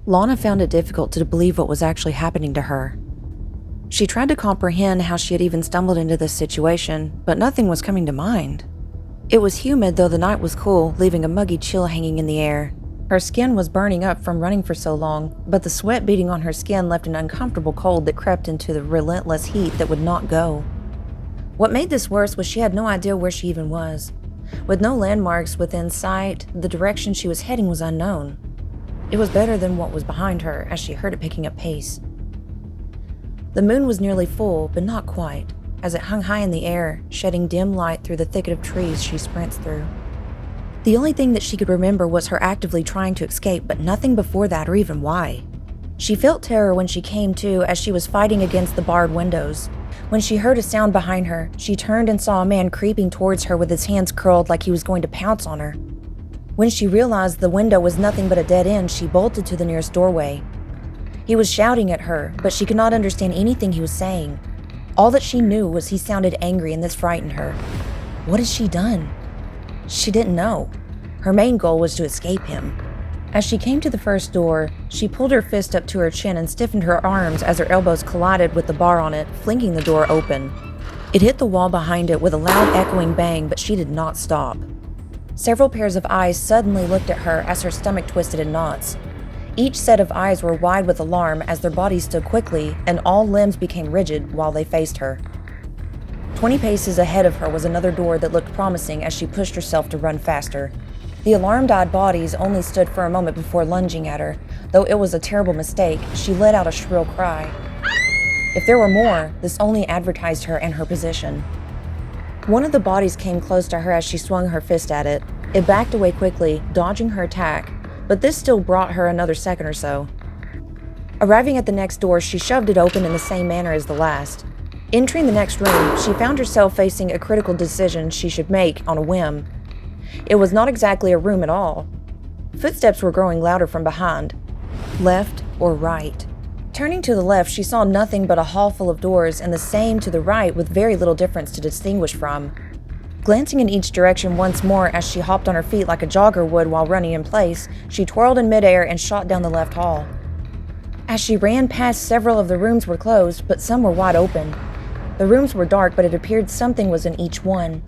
Lana found it difficult to believe what was actually happening to her. She tried to comprehend how she had even stumbled into this situation, but nothing was coming to mind. It was humid, though the night was cool, leaving a muggy chill hanging in the air. Her skin was burning up from running for so long, but the sweat beating on her skin left an uncomfortable cold that crept into the relentless heat that would not go. What made this worse was she had no idea where she even was. With no landmarks within sight, the direction she was heading was unknown. It was better than what was behind her, as she heard it picking up pace. The moon was nearly full, but not quite, as it hung high in the air, shedding dim light through the thicket of trees she sprints through. The only thing that she could remember was her actively trying to escape, but nothing before that or even why. She felt terror when she came to as she was fighting against the barred windows. When she heard a sound behind her, she turned and saw a man creeping towards her with his hands curled like he was going to pounce on her. When she realized the window was nothing but a dead end, she bolted to the nearest doorway. He was shouting at her, but she could not understand anything he was saying. All that she knew was he sounded angry, and this frightened her. What had she done? She didn't know. Her main goal was to escape him. As she came to the first door, she pulled her fist up to her chin and stiffened her arms as her elbows collided with the bar on it, flinging the door open. It hit the wall behind it with a loud echoing bang, but she did not stop. Several pairs of eyes suddenly looked at her as her stomach twisted in knots. Each set of eyes were wide with alarm as their bodies stood quickly and all limbs became rigid while they faced her. 20 paces ahead of her was another door that looked promising as she pushed herself to run faster. The alarmed-eyed bodies only stood for a moment before lunging at her. Though it was a terrible mistake, she let out a shrill cry. If there were more, this only advertised her and her position. One of the bodies came close to her as she swung her fist at it. It backed away quickly, dodging her attack, but this still brought her another second or so. Arriving at the next door, she shoved it open in the same manner as the last. Entering the next room, she found herself facing a critical decision she should make on a whim. It was not exactly a room at all. Footsteps were growing louder from behind. Left or right? Turning to the left, she saw nothing but a hall full of doors, and the same to the right with very little difference to distinguish from. Glancing in each direction once more as she hopped on her feet like a jogger would while running in place, she twirled in midair and shot down the left hall. As she ran past, several of the rooms were closed, but some were wide open. The rooms were dark, but it appeared something was in each one.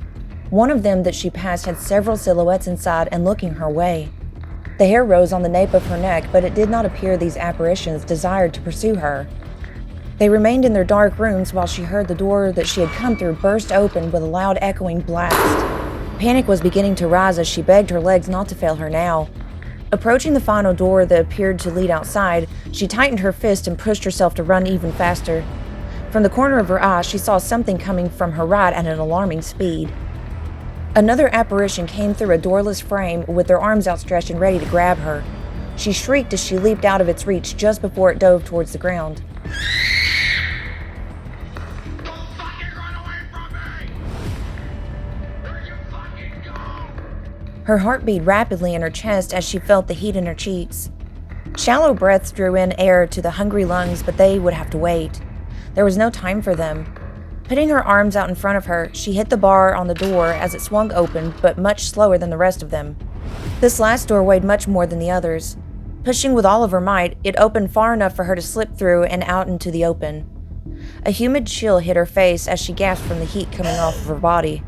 One of them that she passed had several silhouettes inside and looking her way. The hair rose on the nape of her neck, but it did not appear these apparitions desired to pursue her. They remained in their dark rooms while she heard the door that she had come through burst open with a loud echoing blast. Panic was beginning to rise as she begged her legs not to fail her now. Approaching the final door that appeared to lead outside, she tightened her fist and pushed herself to run even faster. From the corner of her eye, she saw something coming from her right at an alarming speed. Another apparition came through a doorless frame with their arms outstretched and ready to grab her. She shrieked as she leaped out of its reach just before it dove towards the ground. Don't fucking run away from me! Where you fucking go? Her heart beat rapidly in her chest as she felt the heat in her cheeks. Shallow breaths drew in air to the hungry lungs, but they would have to wait. There was no time for them. Putting her arms out in front of her, she hit the bar on the door as it swung open, but much slower than the rest of them. This last door weighed much more than the others. Pushing with all of her might, it opened far enough for her to slip through and out into the open. A humid chill hit her face as she gasped from the heat coming off of her body.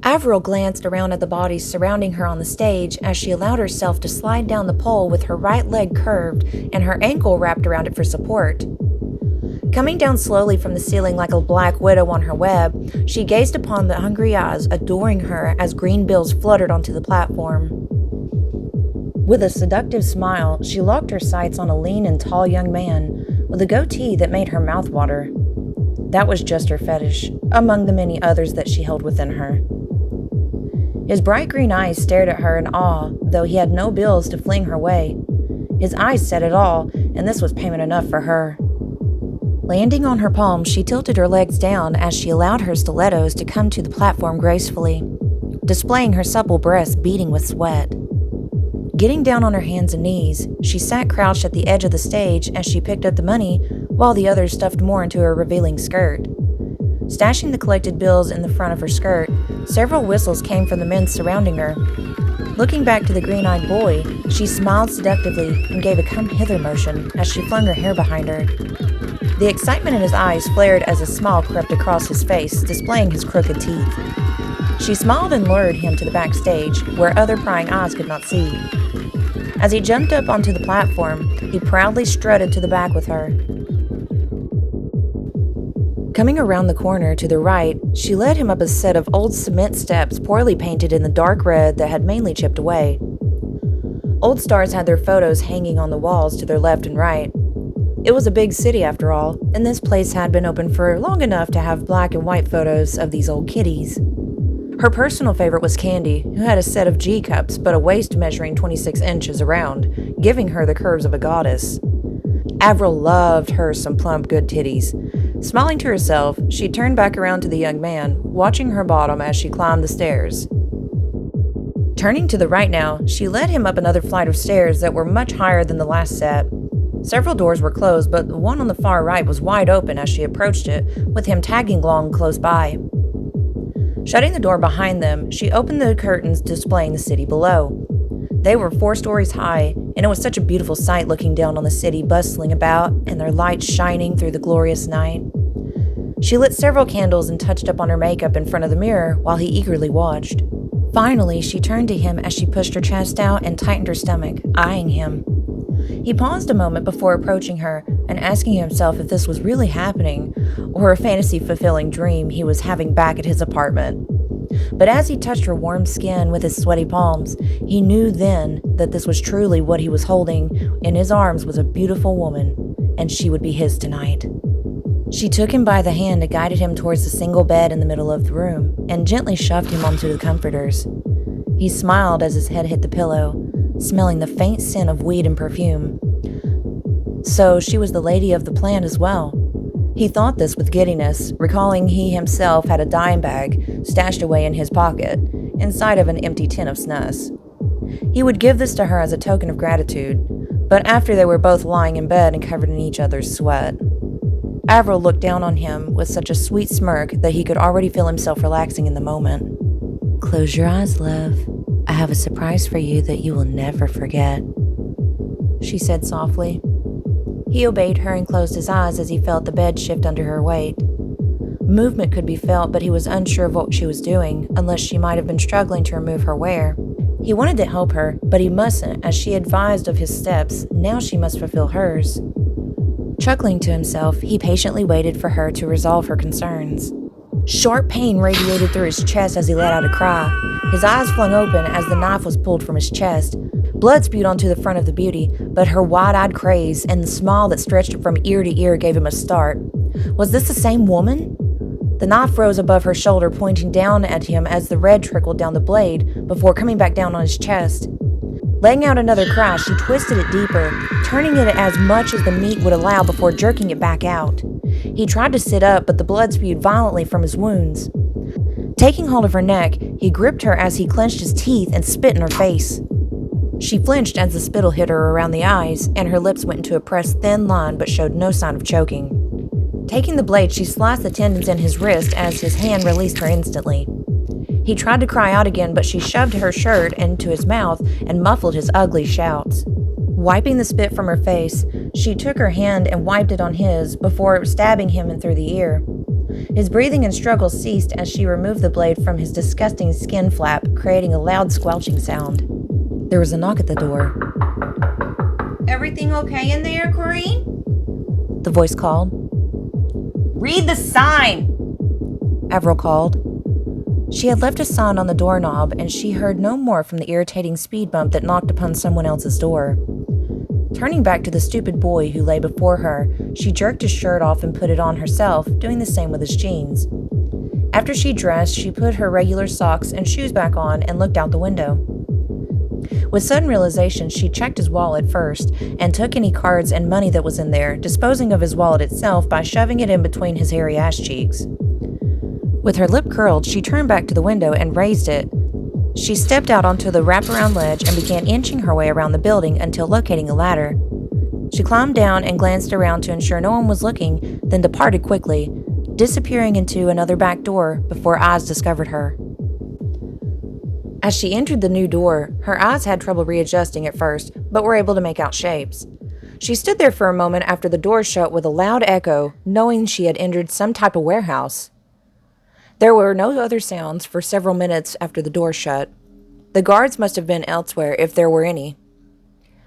Avril glanced around at the bodies surrounding her on the stage as she allowed herself to slide down the pole with her right leg curved and her ankle wrapped around it for support. Coming down slowly from the ceiling like a black widow on her web, she gazed upon the hungry eyes adoring her as green bills fluttered onto the platform. With a seductive smile, she locked her sights on a lean and tall young man with a goatee that made her mouth water. That was just her fetish, among the many others that she held within her. His bright green eyes stared at her in awe, though he had no bills to fling her way. His eyes said it all, and this was payment enough for her. Landing on her palms, she tilted her legs down as she allowed her stilettos to come to the platform gracefully, displaying her supple breasts beating with sweat. Getting down on her hands and knees, she sat crouched at the edge of the stage as she picked up the money while the others stuffed more into her revealing skirt. Stashing the collected bills in the front of her skirt, several whistles came from the men surrounding her. Looking back to the green-eyed boy, she smiled seductively and gave a come-hither motion as she flung her hair behind her. The excitement in his eyes flared as a smile crept across his face, displaying his crooked teeth. She smiled and lured him to the backstage, where other prying eyes could not see. As he jumped up onto the platform, he proudly strutted to the back with her. Coming around the corner to the right, she led him up a set of old cement steps poorly painted in the dark red that had mainly chipped away. Old stars had their photos hanging on the walls to their left and right. It was a big city after all, and this place had been open for long enough to have black and white photos of these old kitties. Her personal favorite was Candy, who had a set of G-cups but a waist measuring 26 inches around, giving her the curves of a goddess. Avril loved her some plump, good titties. Smiling to herself, she turned back around to the young man, watching her bottom as she climbed the stairs. Turning to the right now, she led him up another flight of stairs that were much higher than the last set. Several doors were closed, but the one on the far right was wide open as she approached it, with him tagging along close by. Shutting the door behind them, she opened the curtains displaying the city below. They were 4 stories high, and it was such a beautiful sight looking down on the city bustling about and their lights shining through the glorious night. She lit several candles and touched up on her makeup in front of the mirror while he eagerly watched. Finally, she turned to him as she pushed her chest out and tightened her stomach, eyeing him. He paused a moment before approaching her and asking himself if this was really happening or a fantasy-fulfilling dream he was having back at his apartment. But as he touched her warm skin with his sweaty palms, he knew then that this was truly what he was holding. In his arms was a beautiful woman, and she would be his tonight. She took him by the hand and guided him towards the single bed in the middle of the room, and gently shoved him onto the comforters. He smiled as his head hit the pillow, smelling the faint scent of weed and perfume. So she was the lady of the plan as well. He thought this with giddiness, recalling he himself had a dime bag stashed away in his pocket, inside of an empty tin of snus. He would give this to her as a token of gratitude, but after they were both lying in bed and covered in each other's sweat. Avril looked down on him with such a sweet smirk that he could already feel himself relaxing in the moment. "Close your eyes, love. I have a surprise for you that you will never forget," she said softly. He obeyed her and closed his eyes as he felt the bed shift under her weight. Movement could be felt, but he was unsure of what she was doing, unless she might have been struggling to remove her wear. He wanted to help her, but he mustn't, as she advised of his steps. Now she must fulfill hers. Chuckling to himself, he patiently waited for her to resolve her concerns. Sharp pain radiated through his chest as he let out a cry. His eyes flung open as the knife was pulled from his chest. Blood spewed onto the front of the beauty, but her wide-eyed craze and the smile that stretched from ear to ear gave him a start. Was this the same woman? The knife rose above her shoulder, pointing down at him as the red trickled down the blade, before coming back down on his chest. Letting out another cry, she twisted it deeper, turning it as much as the meat would allow before jerking it back out. He tried to sit up, but the blood spewed violently from his wounds. Taking hold of her neck, he gripped her as he clenched his teeth and spit in her face. She flinched as the spittle hit her around the eyes, and her lips went into a pressed thin line but showed no sign of choking. Taking the blade, she sliced the tendons in his wrist as his hand released her instantly. He tried to cry out again, but she shoved her shirt into his mouth and muffled his ugly shouts. Wiping the spit from her face, she took her hand and wiped it on his before stabbing him in through the ear. His breathing and struggle ceased as she removed the blade from his disgusting skin flap, creating a loud squelching sound. There was a knock at the door. "Everything okay in there, Corrine?" the voice called. "Read the sign!" Avril called. She had left a sign on the doorknob, and she heard no more from the irritating speed bump that knocked upon someone else's door. Turning back to the stupid boy who lay before her, she jerked his shirt off and put it on herself, doing the same with his jeans. After she dressed, she put her regular socks and shoes back on and looked out the window. With sudden realization, she checked his wallet first and took any cards and money that was in there, disposing of his wallet itself by shoving it in between his hairy ass cheeks. With her lip curled, she turned back to the window and raised it. She stepped out onto the wraparound ledge and began inching her way around the building until locating a ladder. She climbed down and glanced around to ensure no one was looking, then departed quickly, disappearing into another back door before eyes discovered her. As she entered the new door, her eyes had trouble readjusting at first, but were able to make out shapes. She stood there for a moment after the door shut with a loud echo, knowing she had entered some type of warehouse. There were no other sounds for several minutes after the door shut. The guards must have been elsewhere if there were any.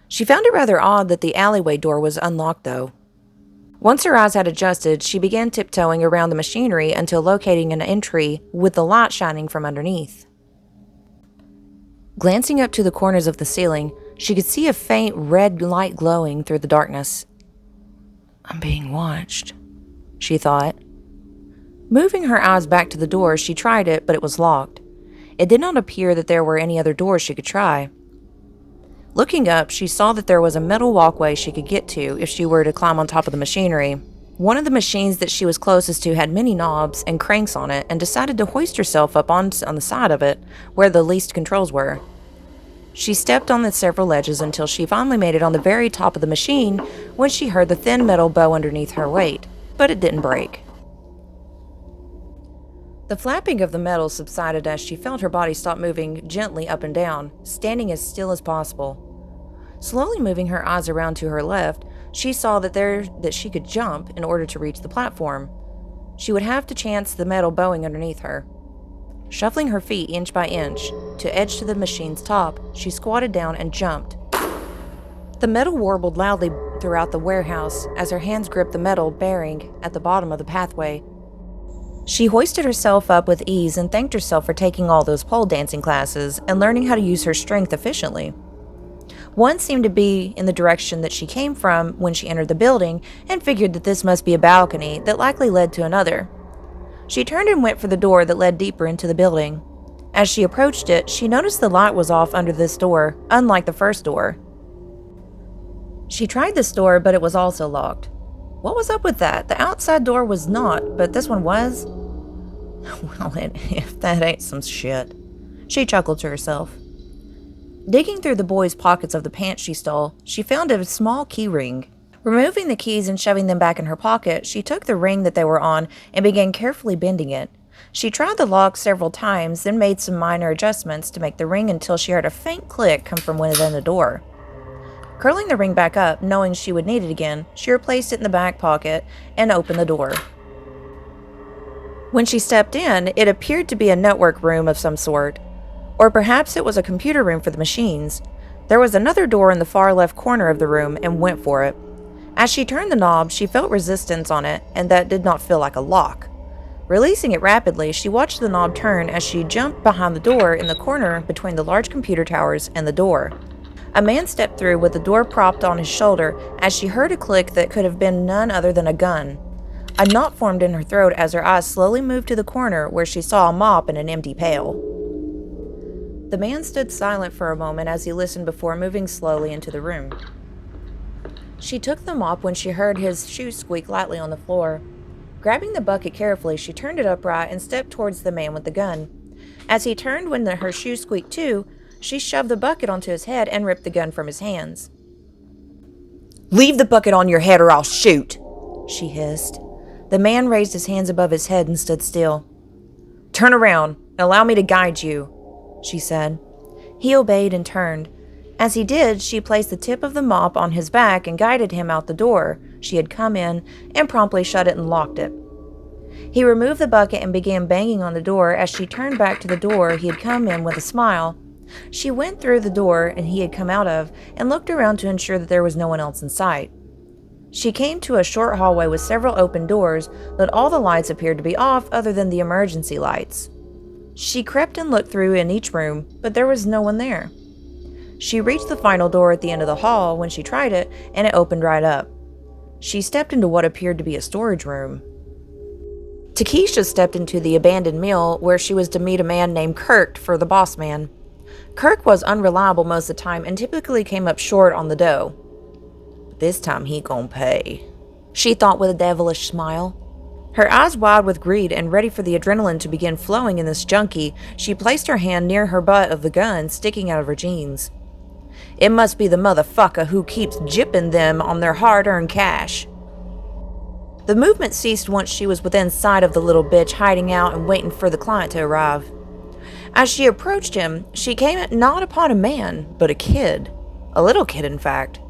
She found it rather odd that the alleyway door was unlocked, though. Once her eyes had adjusted, she began tiptoeing around the machinery until locating an entry with the light shining from underneath. Glancing up to the corners of the ceiling, she could see a faint red light glowing through the darkness. "I'm being watched," she thought. Moving her eyes back to the door, she tried it, but it was locked. It did not appear that there were any other doors she could try. Looking up, she saw that there was a metal walkway she could get to if she were to climb on top of the machinery. One of the machines that she was closest to had many knobs and cranks on it, and decided to hoist herself up on the side of it, where the least controls were. She stepped on the several ledges until she finally made it on the very top of the machine when she heard the thin metal bow underneath her weight, but it didn't break. The flapping of the metal subsided as she felt her body stop moving gently up and down, standing as still as possible. Slowly moving her eyes around to her left, she saw that she could jump in order to reach the platform. She would have to chance the metal bowing underneath her. Shuffling her feet inch by inch to edge to the machine's top, she squatted down and jumped. The metal warbled loudly throughout the warehouse as her hands gripped the metal bearing at the bottom of the pathway. She hoisted herself up with ease and thanked herself for taking all those pole dancing classes and learning how to use her strength efficiently. One seemed to be in the direction that she came from when she entered the building, and figured that this must be a balcony that likely led to another. She turned and went for the door that led deeper into the building. As she approached it, she noticed the light was off under this door, unlike the first door. She tried this door, but it was also locked. What was up with that? The outside door was not, but this one was? Well, if that ain't some shit, she chuckled to herself. Digging through the boy's pockets of the pants she stole, she found a small key ring. Removing the keys and shoving them back in her pocket, she took the ring that they were on and began carefully bending it. She tried the lock several times, then made some minor adjustments to make the ring until she heard a faint click come from within the door. Curling the ring back up, knowing she would need it again, she replaced it in the back pocket and opened the door. When she stepped in, it appeared to be a network room of some sort. Or perhaps it was a computer room for the machines. There was another door in the far left corner of the room and went for it. As she turned the knob, she felt resistance on it, and that did not feel like a lock. Releasing it rapidly, she watched the knob turn as she jumped behind the door in the corner between the large computer towers and the door. A man stepped through with the door propped on his shoulder as she heard a click that could have been none other than a gun. A knot formed in her throat as her eyes slowly moved to the corner where she saw a mop and an empty pail. The man stood silent for a moment as he listened before moving slowly into the room. She took the mop when she heard his shoes squeak lightly on the floor. Grabbing the bucket carefully, she turned it upright and stepped towards the man with the gun. As he turned when her shoes squeaked too, she shoved the bucket onto his head and ripped the gun from his hands. "Leave the bucket on your head or I'll shoot," she hissed. The man raised his hands above his head and stood still. "Turn around and allow me to guide you," she said. He obeyed and turned. As he did, she placed the tip of the mop on his back and guided him out the door she had come in and promptly shut it and locked it. He removed the bucket and began banging on the door as she turned back to the door he had come in with a smile. She went through the door and he had come out of and looked around to ensure that there was no one else in sight. She came to a short hallway with several open doors, but all the lights appeared to be off other than the emergency lights. She crept and looked through in each room, but there was no one there. She reached the final door at the end of the hall when she tried it, and it opened right up. She stepped into what appeared to be a storage room. Takesha stepped into the abandoned mill where she was to meet a man named Kirk for the boss man. Kirk was unreliable most of the time and typically came up short on the dough. But this time he gon' pay, she thought with a devilish smile. Her eyes wide with greed and ready for the adrenaline to begin flowing in this junkie, she placed her hand near her butt of the gun sticking out of her jeans. It must be the motherfucker who keeps gypping them on their hard-earned cash. The movement ceased once she was within sight of the little bitch hiding out and waiting for the client to arrive. As she approached him, she came not upon a man, but a kid. A little kid, in fact.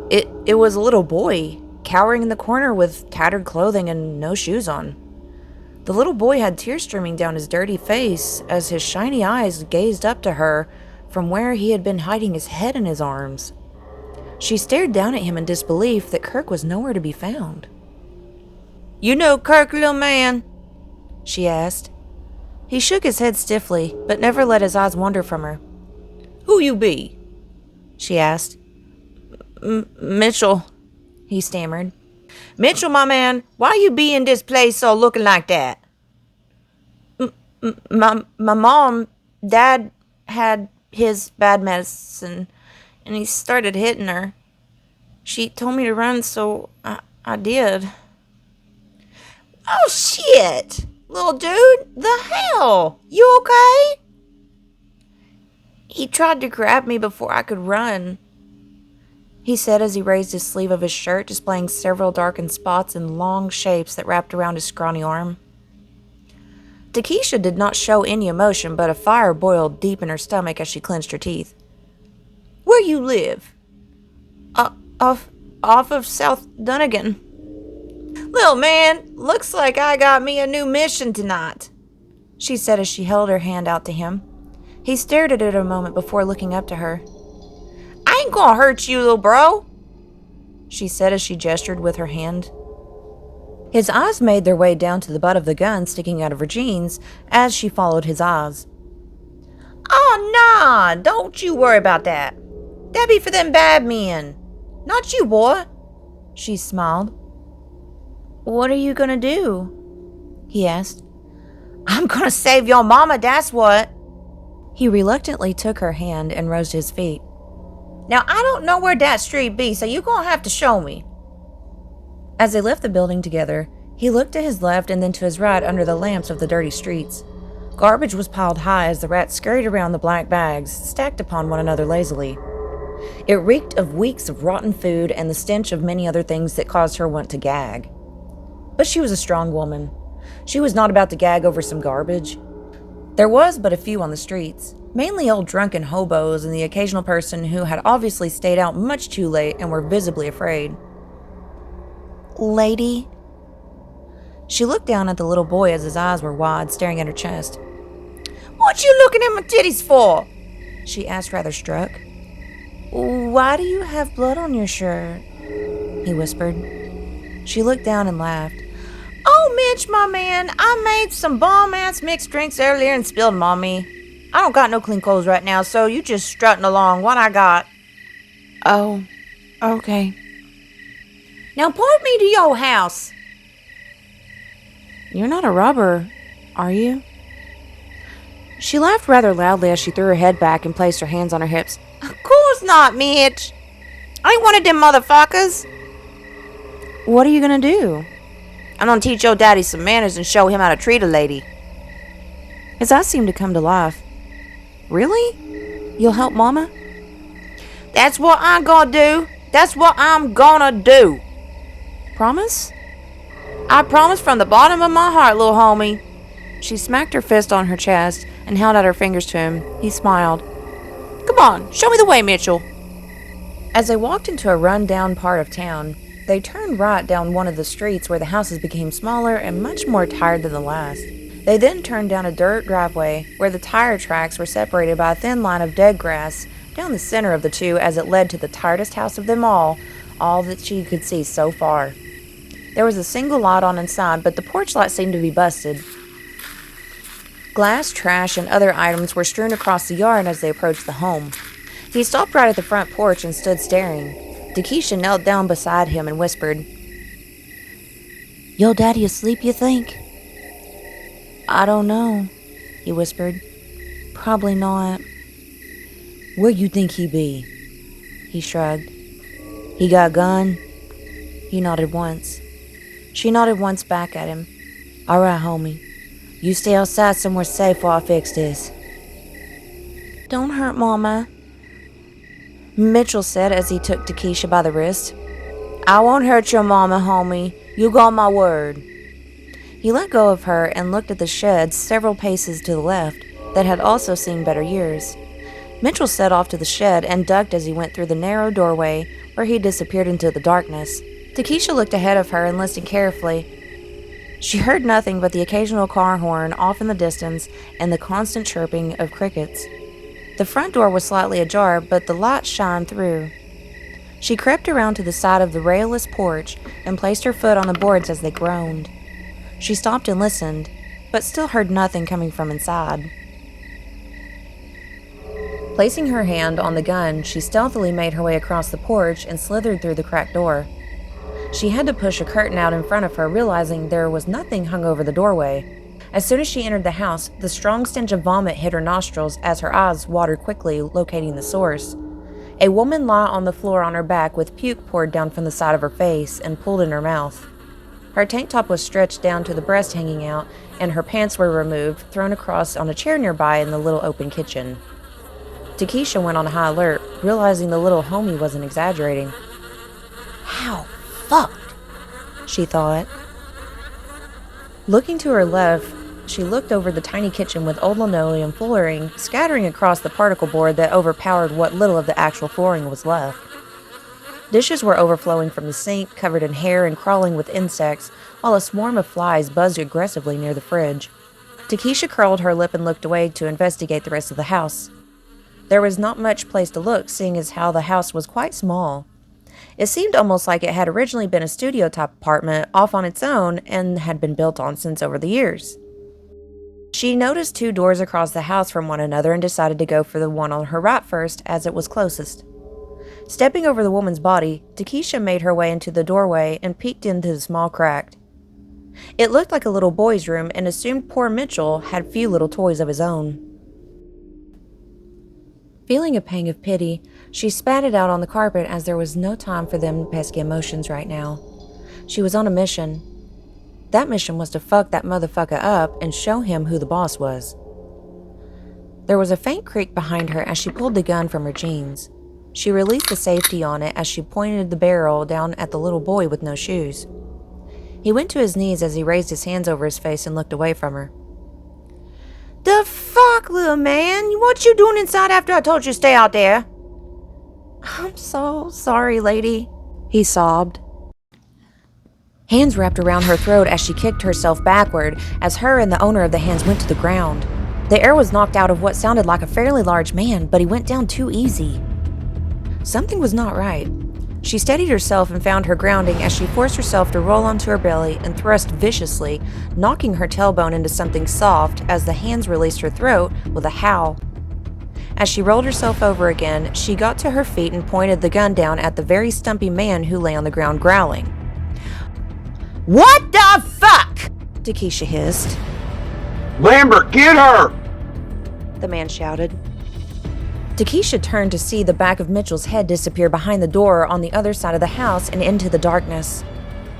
It was a little boy, cowering in the corner with tattered clothing and no shoes on. The little boy had tears streaming down his dirty face as his shiny eyes gazed up to her from where he had been hiding his head in his arms. She stared down at him in disbelief that Kirk was nowhere to be found. "You know Kirk, little man?" she asked. He shook his head stiffly, but never let his eyes wander from her. "Who you be?" she asked. Mitchell," he stammered. "Mitchell, my man, why you be in this place so looking like that?" My mom, Dad had his bad medicine, and he started hitting her. She told me to run, so I did." "Oh, shit! Little dude, the hell? You okay?" "He tried to grab me before I could run," he said as he raised his sleeve of his shirt, displaying several darkened spots and long shapes that wrapped around his scrawny arm. Takesha did not show any emotion, but a fire boiled deep in her stomach as she clenched her teeth. "Where you live?" Off of South Dunnigan." "Little man, looks like I got me a new mission tonight," she said as she held her hand out to him. He stared at it a moment before looking up to her. "I ain't gonna hurt you, little bro," she said as she gestured with her hand. His eyes made their way down to the butt of the gun sticking out of her jeans as she followed his eyes. "Oh, nah, don't you worry about that. That be for them bad men. Not you, boy," she smiled. "What are you gonna do?" he asked. "I'm gonna save your mama, that's what." He reluctantly took her hand and rose to his feet. "Now, I don't know where that street be, so you gonna have to show me." As they left the building together, he looked to his left and then to his right under the lamps of the dirty streets. Garbage was piled high as the rats scurried around the black bags, stacked upon one another lazily. It reeked of weeks of rotten food and the stench of many other things that caused her want to gag. But she was a strong woman. She was not about to gag over some garbage. There was but a few on the streets, mainly old drunken hobos and the occasional person who had obviously stayed out much too late and were visibly afraid. "Lady?" She looked down at the little boy as his eyes were wide, staring at her chest. "What you looking at my titties for?" she asked, rather struck. "Why do you have blood on your shirt?" he whispered. She looked down and laughed. "Oh, Mitch, my man, I made some bomb-ass mixed drinks earlier and spilled them on me. I don't got no clean clothes right now, so you just strutting along what I got." "Oh, okay." "Now point me to your house." "You're not a robber, are you?" She laughed rather loudly as she threw her head back and placed her hands on her hips. "Of course not, Mitch. I ain't one of them motherfuckers." "What are you gonna do?" "I'm gonna teach your daddy some manners and show him how to treat a lady." His eyes seemed to come to life. "Really? You'll help Mama?" "That's what I'm gonna do. That's what I'm gonna do." "Promise?" "I promise from the bottom of my heart, little homie." She smacked her fist on her chest and held out her fingers to him. He smiled. "Come on, show me the way, Mitchell." As they walked into a run-down part of town, they turned right down one of the streets where the houses became smaller and much more tired than the last. They then turned down a dirt driveway where the tire tracks were separated by a thin line of dead grass down the center of the two as it led to the tiredest house of them all that she could see so far. There was a single light on inside, but the porch light seemed to be busted. Glass, trash, and other items were strewn across the yard as they approached the home. He stopped right at the front porch and stood staring. Takesha knelt down beside him and whispered, "Your daddy asleep, you think?" "I don't know," he whispered. "Probably not." "Where you think he be?" He shrugged. "He got a gun?" He nodded once. She nodded once back at him. "All right, homie. You stay outside somewhere safe while I fix this." "Don't hurt Mama," Mitchell said as he took Takesha by the wrist. "I won't hurt your mama, homie. You got my word." He let go of her and looked at the shed several paces to the left, that had also seen better years. Mitchell set off to the shed and ducked as he went through the narrow doorway, where he disappeared into the darkness. Takesha looked ahead of her and listened carefully. She heard nothing but the occasional car horn off in the distance and the constant chirping of crickets. The front door was slightly ajar, but the light shined through. She crept around to the side of the railless porch and placed her foot on the boards as they groaned. She stopped and listened, but still heard nothing coming from inside. Placing her hand on the gun, she stealthily made her way across the porch and slithered through the cracked door. She had to push a curtain out in front of her, realizing there was nothing hung over the doorway. As soon as she entered the house, the strong stench of vomit hit her nostrils as her eyes watered quickly, locating the source. A woman lay on the floor on her back with puke poured down from the side of her face and pulled in her mouth. Her tank top was stretched down to the breast hanging out, and her pants were removed, thrown across on a chair nearby in the little open kitchen. Takesha went on high alert, realizing the little homie wasn't exaggerating. How fucked, she thought. Looking to her left, she looked over the tiny kitchen with old linoleum flooring scattering across the particle board that overpowered what little of the actual flooring was left. Dishes were overflowing from the sink, covered in hair and crawling with insects, while a swarm of flies buzzed aggressively near the fridge. Takesha curled her lip and looked away to investigate the rest of the house. There was not much place to look, seeing as how the house was quite small. It seemed almost like it had originally been a studio-type apartment off on its own and had been built on since over the years. She noticed 2 doors across the house from one another and decided to go for the one on her right first, as it was closest. Stepping over the woman's body, Takesha made her way into the doorway and peeked into the small crack. It looked like a little boy's room and assumed poor Mitchell had few little toys of his own. Feeling a pang of pity, she spat it out on the carpet as there was no time for them pesky emotions right now. She was on a mission. That mission was to fuck that motherfucker up and show him who the boss was. There was a faint creak behind her as she pulled the gun from her jeans. She released the safety on it as she pointed the barrel down at the little boy with no shoes. He went to his knees as he raised his hands over his face and looked away from her. "The fuck, little man? What you doing inside after I told you to stay out there?" "I'm so sorry, lady," he sobbed. Hands wrapped around her throat as she kicked herself backward as her and the owner of the hands went to the ground. The air was knocked out of what sounded like a fairly large man, but he went down too easy. Something was not right. She steadied herself and found her grounding as she forced herself to roll onto her belly and thrust viciously, knocking her tailbone into something soft as the hands released her throat with a howl. As she rolled herself over again, she got to her feet and pointed the gun down at the very stumpy man who lay on the ground growling. "What the fuck?" Takesha hissed. Lambert, get her! The man shouted. Takesha turned to see the back of Mitchell's head disappear behind the door on the other side of the house and into the darkness.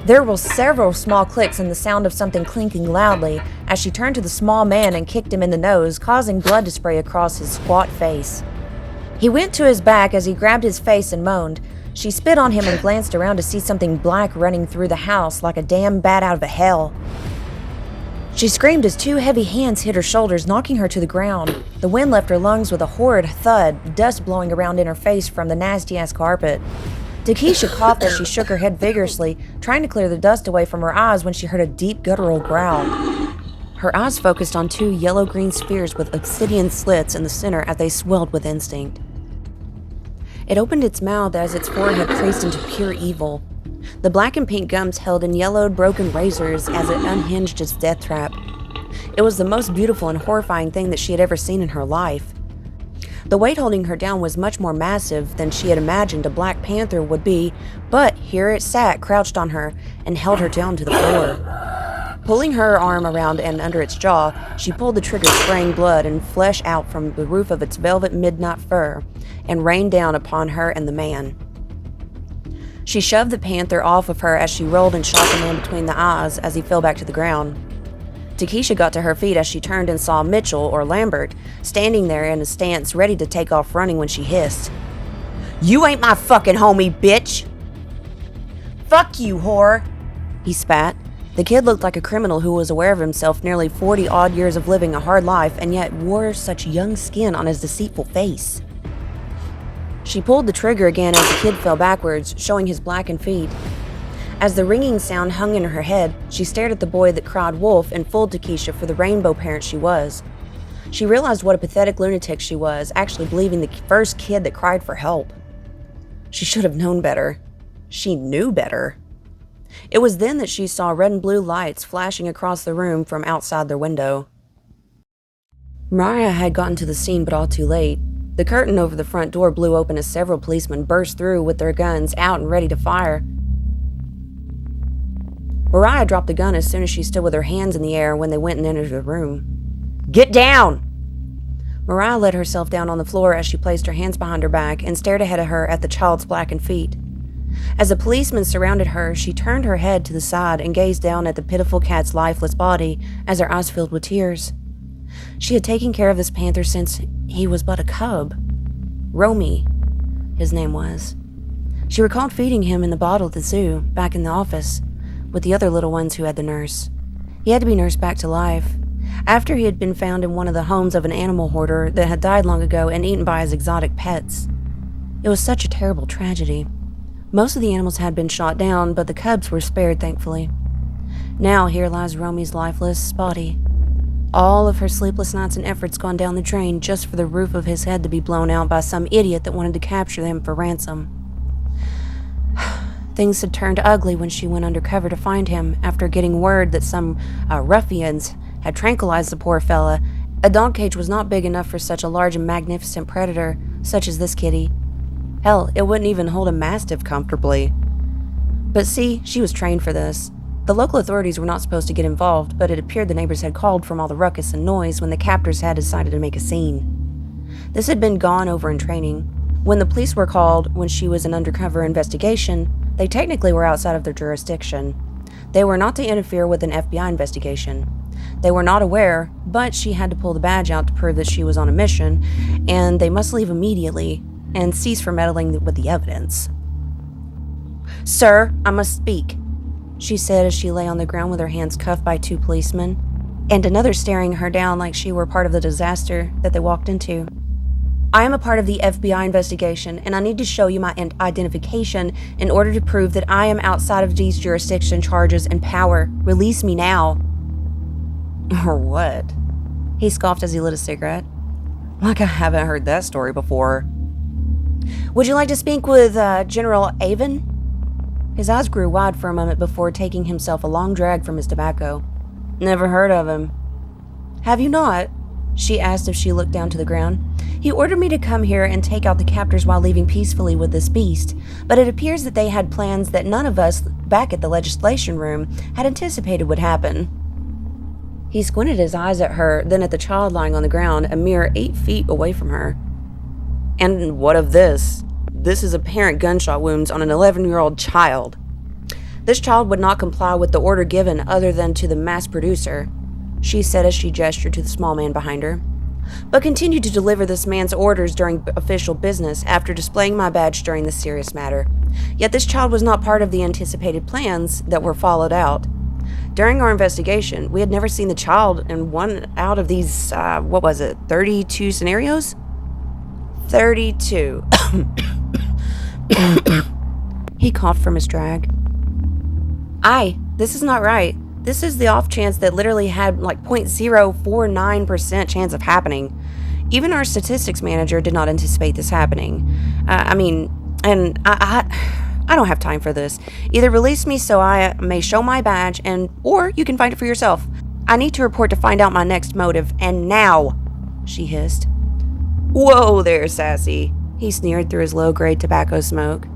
There were several small clicks and the sound of something clinking loudly as she turned to the small man and kicked him in the nose, causing blood to spray across his squat face. He went to his back as he grabbed his face and moaned. She spit on him and glanced around to see something black running through the house like a damn bat out of hell. She screamed as 2 heavy hands hit her shoulders, knocking her to the ground. The wind left her lungs with a horrid thud, dust blowing around in her face from the nasty-ass carpet. Takesha coughed as she shook her head vigorously, trying to clear the dust away from her eyes when she heard a deep guttural growl. Her eyes focused on 2 yellow-green spheres with obsidian slits in the center as they swelled with instinct. It opened its mouth as its forehead creased into pure evil. The black and pink gums held in yellowed, broken razors as it unhinged its death trap. It was the most beautiful and horrifying thing that she had ever seen in her life. The weight holding her down was much more massive than she had imagined a black panther would be, but here it sat, crouched on her, and held her down to the floor. Pulling her arm around and under its jaw, she pulled the trigger, spraying blood and flesh out from the roof of its velvet midnight fur, and rained down upon her and the man. She shoved the panther off of her as she rolled and shot the man between the eyes as he fell back to the ground. Takesha got to her feet as she turned and saw Mitchell, or Lambert, standing there in a stance ready to take off running when she hissed. "You ain't my fucking homie, bitch!" "Fuck you, whore!" he spat. The kid looked like a criminal who was aware of himself nearly 40-odd years of living a hard life and yet wore such young skin on his deceitful face. She pulled the trigger again as the kid fell backwards, showing his blackened feet. As the ringing sound hung in her head, she stared at the boy that cried wolf and fooled Takesha for the rainbow parent she was. She realized what a pathetic lunatic she was, actually believing the first kid that cried for help. She should have known better. She knew better. It was then that she saw red and blue lights flashing across the room from outside their window. Mariah had gotten to the scene, but all too late. The curtain over the front door blew open as several policemen burst through with their guns out and ready to fire. Mariah dropped the gun as soon as she stood with her hands in the air when they went and entered the room. "Get down!" Mariah let herself down on the floor as she placed her hands behind her back and stared ahead of her at the child's blackened feet. As the policemen surrounded her, she turned her head to the side and gazed down at the pitiful cat's lifeless body as her eyes filled with tears. She had taken care of this panther since he was but a cub. Romy, his name was. She recalled feeding him in the bottle at the zoo, back in the office, with the other little ones who had the nurse. He had to be nursed back to life, after he had been found in one of the homes of an animal hoarder that had died long ago and eaten by his exotic pets. It was such a terrible tragedy. Most of the animals had been shot down, but the cubs were spared, thankfully. Now here lies Romy's lifeless body. All of her sleepless nights and efforts gone down the drain just for the roof of his head to be blown out by some idiot that wanted to capture them for ransom. Things had turned ugly when she went undercover to find him after getting word that some ruffians had tranquilized the poor fella. A dog cage was not big enough for such a large and magnificent predator such as this kitty. Hell, it wouldn't even hold a mastiff comfortably. But see, she was trained for this. The local authorities were not supposed to get involved, but it appeared the neighbors had called from all the ruckus and noise when the captors had decided to make a scene. This had been gone over in training. When the police were called when she was in undercover investigation, they technically were outside of their jurisdiction. They were not to interfere with an FBI investigation. They were not aware, but she had to pull the badge out to prove that she was on a mission, and they must leave immediately and cease from meddling with the evidence. "Sir, I must speak," she said as she lay on the ground with her hands cuffed by two policemen, and another staring her down like she were part of the disaster that they walked into. "I am a part of the FBI investigation, and I need to show you my identification in order to prove that I am outside of these jurisdiction charges and power. Release me now." "Or what?" He scoffed as he lit a cigarette. "Like I haven't heard that story before." "Would you like to speak with General Avon?" His eyes grew wide for a moment before taking himself a long drag from his tobacco. "Never heard of him." "Have you not?" She asked as she looked down to the ground. "He ordered me to come here and take out the captors while leaving peacefully with this beast, but it appears that they had plans that none of us back at the legislation room had anticipated would happen." He squinted his eyes at her, then at the child lying on the ground, a mere 8 feet away from her. "And what of this? This is apparent gunshot wounds on an 11-year-old child. This child would not comply with the order given other than to the mass producer," she said as she gestured to the small man behind her, "but continued to deliver this man's orders during official business after displaying my badge during this serious matter. Yet this child was not part of the anticipated plans that were followed out. During our investigation, we had never seen the child in one out of these, 32 scenarios? 32. He coughed from his drag. "Aye, this is not right. This is the off chance that literally had like 0.049% chance of happening. Even our statistics manager did not anticipate this happening. I don't have time for this. Either release me so I may show my badge, or you can find it for yourself. I need to report to find out my next motive, and now," she hissed. "Whoa there, sassy," he sneered through his low-grade tobacco smoke.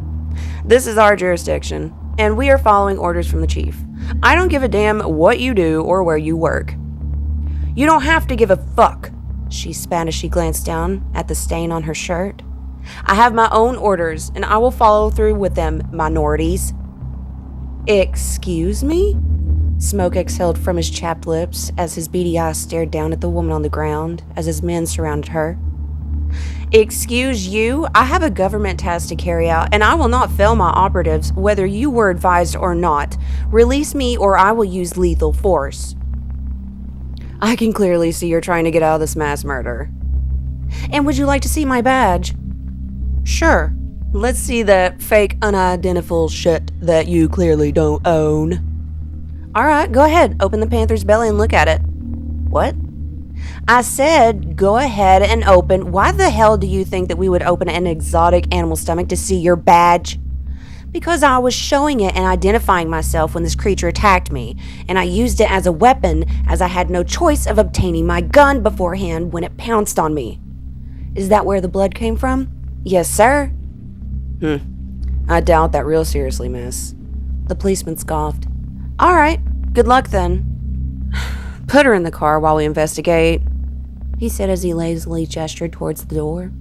"This is our jurisdiction, and we are following orders from the chief. I don't give a damn what you do or where you work." "You don't have to give a fuck," she spat as she glanced down at the stain on her shirt. "I have my own orders, and I will follow through with them, minorities." "Excuse me?" Smoke exhaled from his chapped lips as his beady eyes stared down at the woman on the ground as his men surrounded her. Excuse you, I have a government task to carry out, and I will not fail my operatives, whether you were advised or not. Release me, or I will use lethal force. I can clearly see you're trying to get out of this mass murder. And would you like to see my badge? Sure. Let's see that fake unidentifiable shit that you clearly don't own. Alright, go ahead. Open the panther's belly and look at it. What? I said, go ahead and open. Why the hell do you think that we would open an exotic animal stomach to see your badge? Because I was showing it and identifying myself when this creature attacked me, and I used it as a weapon as I had no choice of obtaining my gun beforehand when it pounced on me. Is that where the blood came from? Yes, sir. I doubt that real seriously, miss. The policeman scoffed. All right, good luck then. Put her in the car while we investigate, he said as he lazily gestured towards the door.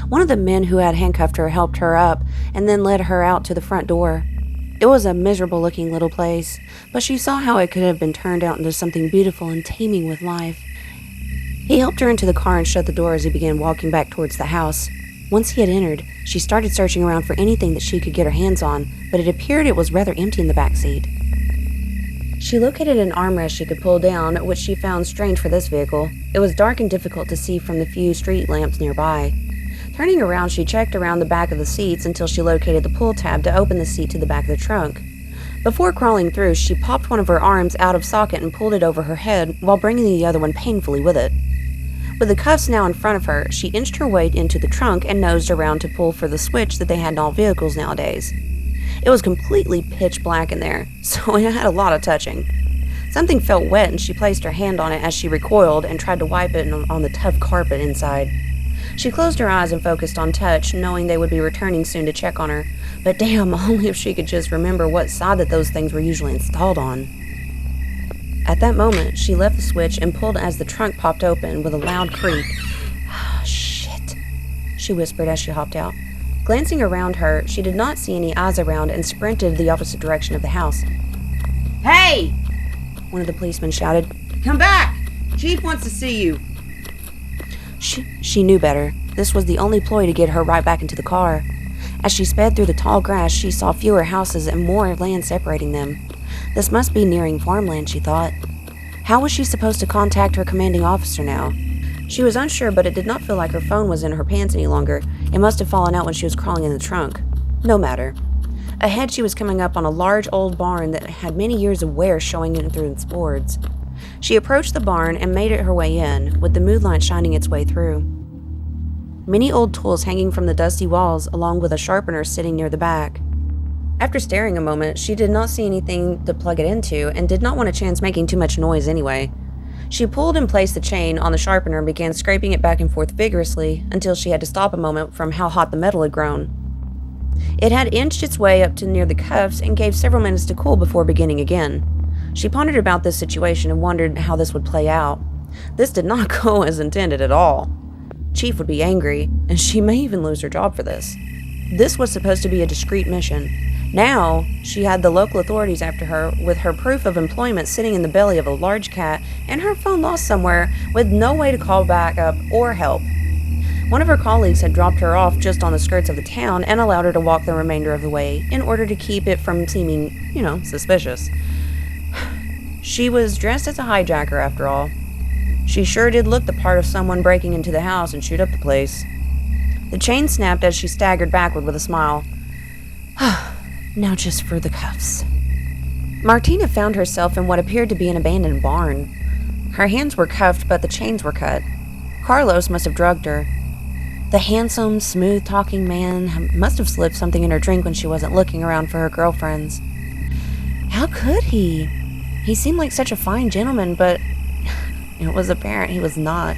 One of the men who had handcuffed her helped her up and then led her out to the front door. It was a miserable-looking little place, but she saw how it could have been turned out into something beautiful and teeming with life. He helped her into the car and shut the door as he began walking back towards the house. Once he had entered, she started searching around for anything that she could get her hands on, but it appeared it was rather empty in the back seat. She located an armrest she could pull down, which she found strange for this vehicle. It was dark and difficult to see from the few street lamps nearby. Turning around, she checked around the back of the seats until she located the pull tab to open the seat to the back of the trunk. Before crawling through, she popped one of her arms out of socket and pulled it over her head while bringing the other one painfully with it. With the cuffs now in front of her, she inched her way into the trunk and nosed around to pull for the switch that they had in all vehicles nowadays. It was completely pitch black in there, so it had a lot of touching. Something felt wet and she placed her hand on it as she recoiled and tried to wipe it on the tough carpet inside. She closed her eyes and focused on touch, knowing they would be returning soon to check on her. But damn, only if she could just remember what side that those things were usually installed on. At that moment, she left the switch and pulled as the trunk popped open with a loud creak. Ah, shit, she whispered as she hopped out. Glancing around her, she did not see any eyes around and sprinted the opposite direction of the house. Hey! One of the policemen shouted. Come back! Chief wants to see you. She knew better. This was the only ploy to get her right back into the car. As she sped through the tall grass, she saw fewer houses and more land separating them. This must be nearing farmland, she thought. How was she supposed to contact her commanding officer now? She was unsure, but it did not feel like her phone was in her pants any longer. It must have fallen out when she was crawling in the trunk. No matter. Ahead, she was coming up on a large old barn that had many years of wear showing in through its boards. She approached the barn and made it her way in, with the moonlight shining its way through. Many old tools hanging from the dusty walls, along with a sharpener sitting near the back. After staring a moment, she did not see anything to plug it into and did not want a chance making too much noise anyway. She pulled and placed the chain on the sharpener and began scraping it back and forth vigorously until she had to stop a moment from how hot the metal had grown. It had inched its way up to near the cuffs and gave several minutes to cool before beginning again. She pondered about this situation and wondered how this would play out. This did not go as intended at all. Chief would be angry, and she may even lose her job for this. This was supposed to be a discreet mission. Now, she had the local authorities after her with her proof of employment sitting in the belly of a large cat and her phone lost somewhere with no way to call back up or help. One of her colleagues had dropped her off just on the skirts of the town and allowed her to walk the remainder of the way in order to keep it from seeming, suspicious. She was dressed as a hijacker after all. She sure did look the part of someone breaking into the house and shoot up the place. The chain snapped as she staggered backward with a smile. Now just for the cuffs. Martina found herself in what appeared to be an abandoned barn. Her hands were cuffed, but the chains were cut. Carlos must have drugged her. The handsome, smooth-talking man must have slipped something in her drink when she wasn't looking around for her girlfriends. How could he? He seemed like such a fine gentleman, but it was apparent he was not.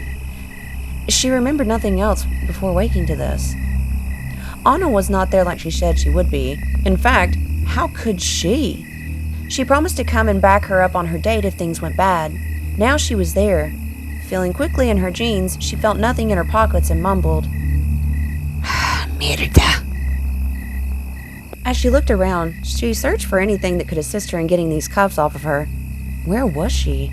She remembered nothing else before waking to this. Anna was not there like she said she would be. In fact, how could she? She promised to come and back her up on her date if things went bad. Now she was there. Feeling quickly in her jeans, she felt nothing in her pockets and mumbled, Mierda. As she looked around, she searched for anything that could assist her in getting these cuffs off of her. Where was she?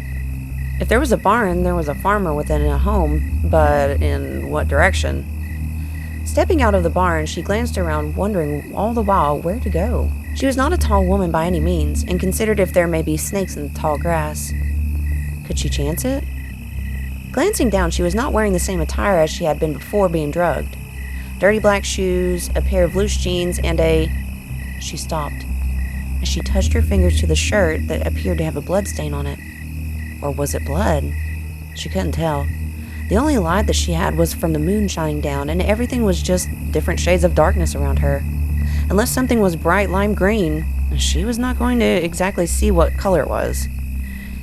If there was a barn, there was a farmer within a home, but in what direction? Stepping out of the barn, she glanced around, wondering all the while where to go. She was not a tall woman by any means, and considered if there may be snakes in the tall grass. Could she chance it? Glancing down, she was not wearing the same attire as she had been before being drugged. Dirty black shoes, a pair of loose jeans, and a... She stopped, as she touched her fingers to the shirt that appeared to have a blood stain on it. Or was it blood? She couldn't tell. The only light that she had was from the moon shining down, and everything was just different shades of darkness around her. Unless something was bright lime green, she was not going to exactly see what color it was.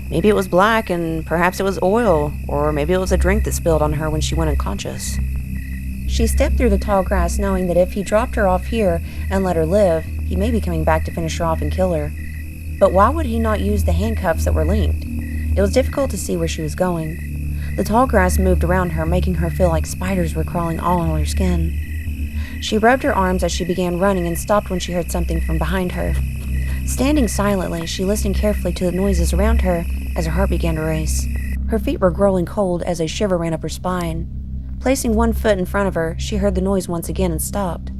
Maybe it was black, and perhaps it was oil, or maybe it was a drink that spilled on her when she went unconscious. She stepped through the tall grass, knowing that if he dropped her off here and let her live, he may be coming back to finish her off and kill her. But why would he not use the handcuffs that were linked? It was difficult to see where she was going. The tall grass moved around her, making her feel like spiders were crawling all on her skin. She rubbed her arms as she began running and stopped when she heard something from behind her. Standing silently, she listened carefully to the noises around her as her heart began to race. Her feet were growing cold as a shiver ran up her spine. Placing one foot in front of her, she heard the noise once again and stopped.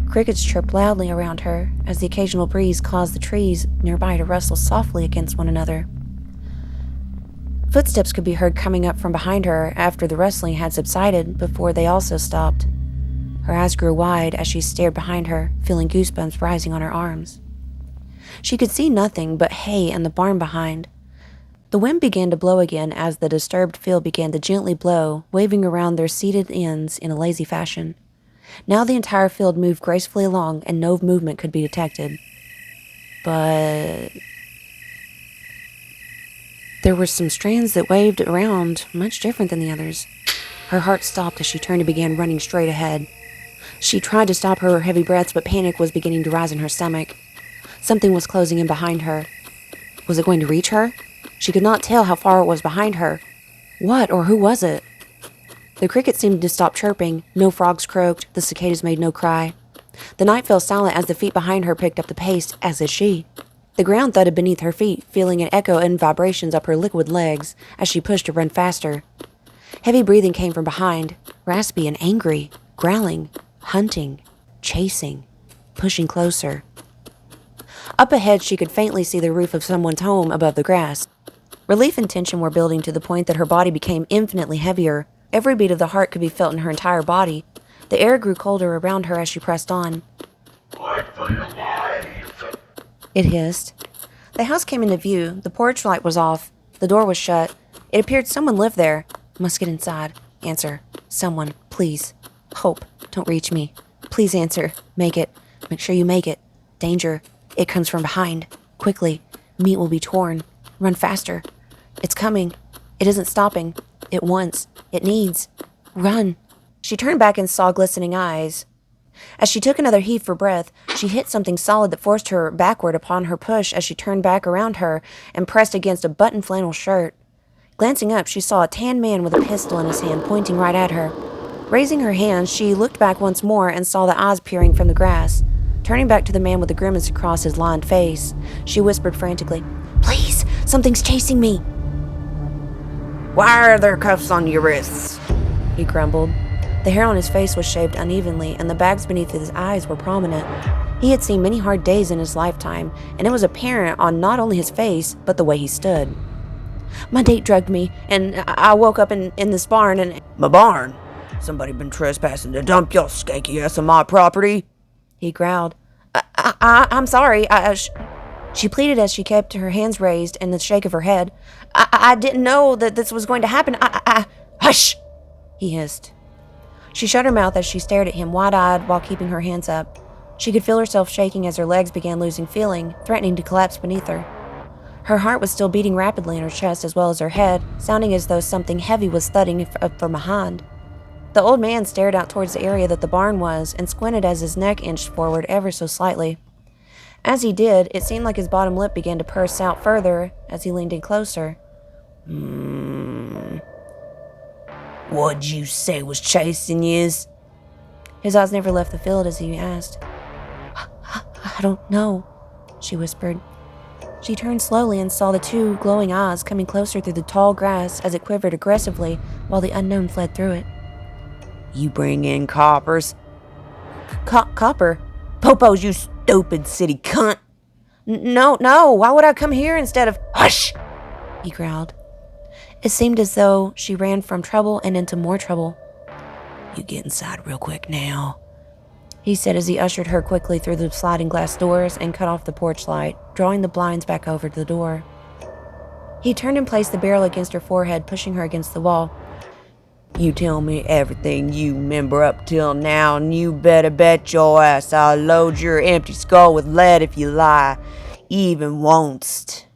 Crickets chirped loudly around her as the occasional breeze caused the trees nearby to rustle softly against one another. Footsteps could be heard coming up from behind her after the rustling had subsided before they also stopped. Her eyes grew wide as she stared behind her, feeling goosebumps rising on her arms. She could see nothing but hay and the barn behind. The wind began to blow again as the disturbed field began to gently blow, waving around their seated ends in a lazy fashion. Now the entire field moved gracefully along and no movement could be detected. But there were some strands that waved around, much different than the others. Her heart stopped as she turned and began running straight ahead. She tried to stop her heavy breaths, but panic was beginning to rise in her stomach. Something was closing in behind her. Was it going to reach her? She could not tell how far it was behind her. What or who was it? The crickets seemed to stop chirping. No frogs croaked. The cicadas made no cry. The night fell silent as the feet behind her picked up the pace, as did she. The ground thudded beneath her feet, feeling an echo and vibrations up her liquid legs as she pushed to run faster. Heavy breathing came from behind, raspy and angry, growling, hunting, chasing, pushing closer. Up ahead, she could faintly see the roof of someone's home above the grass. Relief and tension were building to the point that her body became infinitely heavier. Every beat of the heart could be felt in her entire body. The air grew colder around her as she pressed on. Fight for your life. It hissed. The house came into view. The porch light was off. The door was shut. It appeared someone lived there. Must get inside. Answer. Someone, please. Hope. Don't reach me. Please answer. Make it. Make sure you make it. Danger. It comes from behind. Quickly. Meat will be torn. Run faster. It's coming. It isn't stopping. It wants. It needs. Run. She turned back and saw glistening eyes. As she took another heave for breath, she hit something solid that forced her backward upon her push as she turned back around her and pressed against a button flannel shirt. Glancing up, she saw a tan man with a pistol in his hand pointing right at her. Raising her hand, she looked back once more and saw the eyes peering from the grass. Turning back to the man with the grimace across his lined face, she whispered frantically, "Please, something's chasing me." "Why are there cuffs on your wrists?" he grumbled. The hair on his face was shaved unevenly, and the bags beneath his eyes were prominent. He had seen many hard days in his lifetime, and it was apparent on not only his face, but the way he stood. "My date drugged me, and I woke up in this barn, and—" "My barn? Somebody been trespassing to dump your skanky ass on my property?" he growled. I'm sorry, she pleaded as she kept her hands raised and the shake of her head. I didn't know that this was going to happen. Hush, he hissed. She shut her mouth as she stared at him wide-eyed while keeping her hands up. She could feel herself shaking as her legs began losing feeling, threatening to collapse beneath her. Her heart was still beating rapidly in her chest as well as her head, sounding as though something heavy was thudding from behind. The old man stared out towards the area that the barn was and squinted as his neck inched forward ever so slightly. As he did, it seemed like his bottom lip began to purse out further as he leaned in closer. What'd you say was chasing yous? His eyes never left the field as he asked. I don't know, she whispered. She turned slowly and saw the two glowing eyes coming closer through the tall grass as it quivered aggressively while the unknown fled through it. You bring in coppers. Copper? Popos, you stupid city cunt. No, why would I come here instead of— Hush! he growled. It seemed as though she ran from trouble and into more trouble. You get inside real quick now, he said as he ushered her quickly through the sliding glass doors and cut off the porch light, drawing the blinds back over the door. He turned and placed the barrel against her forehead, pushing her against the wall. You tell me everything you remember up till now, and you better bet your ass I'll load your empty skull with lead if you lie, even once.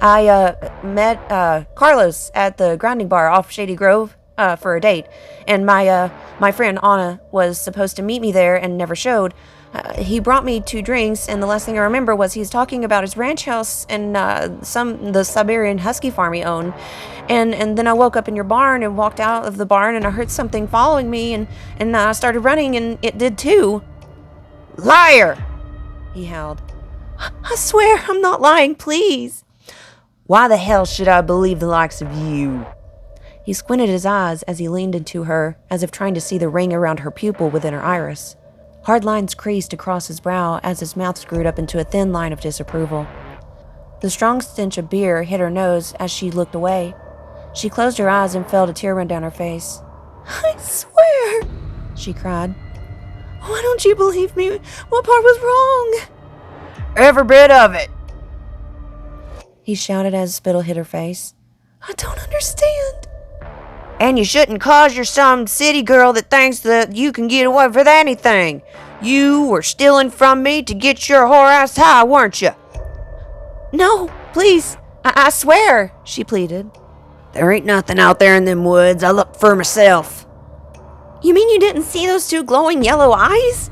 I met Carlos at the grinding bar off Shady Grove for a date, and my friend Anna was supposed to meet me there and never showed. He brought me 2 drinks, and the last thing I remember was he was talking about his ranch house and the Siberian husky farm he owned. And then I woke up in your barn and walked out of the barn, and I heard something following me, and I started running, and it did too. Liar! He howled. I swear I'm not lying, please. Why the hell should I believe the likes of you? He squinted his eyes as he leaned into her, as if trying to see the ring around her pupil within her iris. Hard lines creased across his brow as his mouth screwed up into a thin line of disapproval. The strong stench of beer hit her nose as she looked away. She closed her eyes and felt a tear run down her face. I swear, she cried. Why don't you believe me? What part was wrong? Every bit of it. He shouted as spittle hit her face. I don't understand. And you shouldn't cause you're some city girl that thinks that you can get away with anything. You were stealing from me to get your whore ass high, weren't you? No, please, I swear, she pleaded. There ain't nothing out there in them woods. I looked for myself. You mean you didn't see those 2 glowing yellow eyes?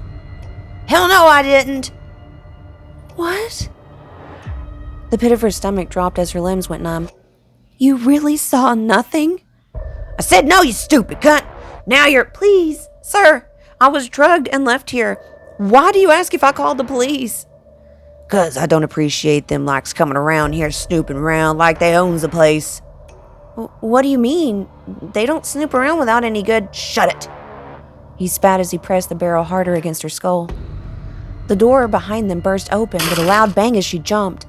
Hell no, I didn't. What? The pit of her stomach dropped as her limbs went numb. You really saw nothing? I said no, you stupid cunt. Now you're— Please, sir, I was drugged and left here. Why do you ask if I called the police? 'Cause I don't appreciate them likes coming around here snooping around like they owns the place. What do you mean? They don't snoop around without any good— Shut it. He spat as he pressed the barrel harder against her skull. The door behind them burst open with a loud bang as she jumped.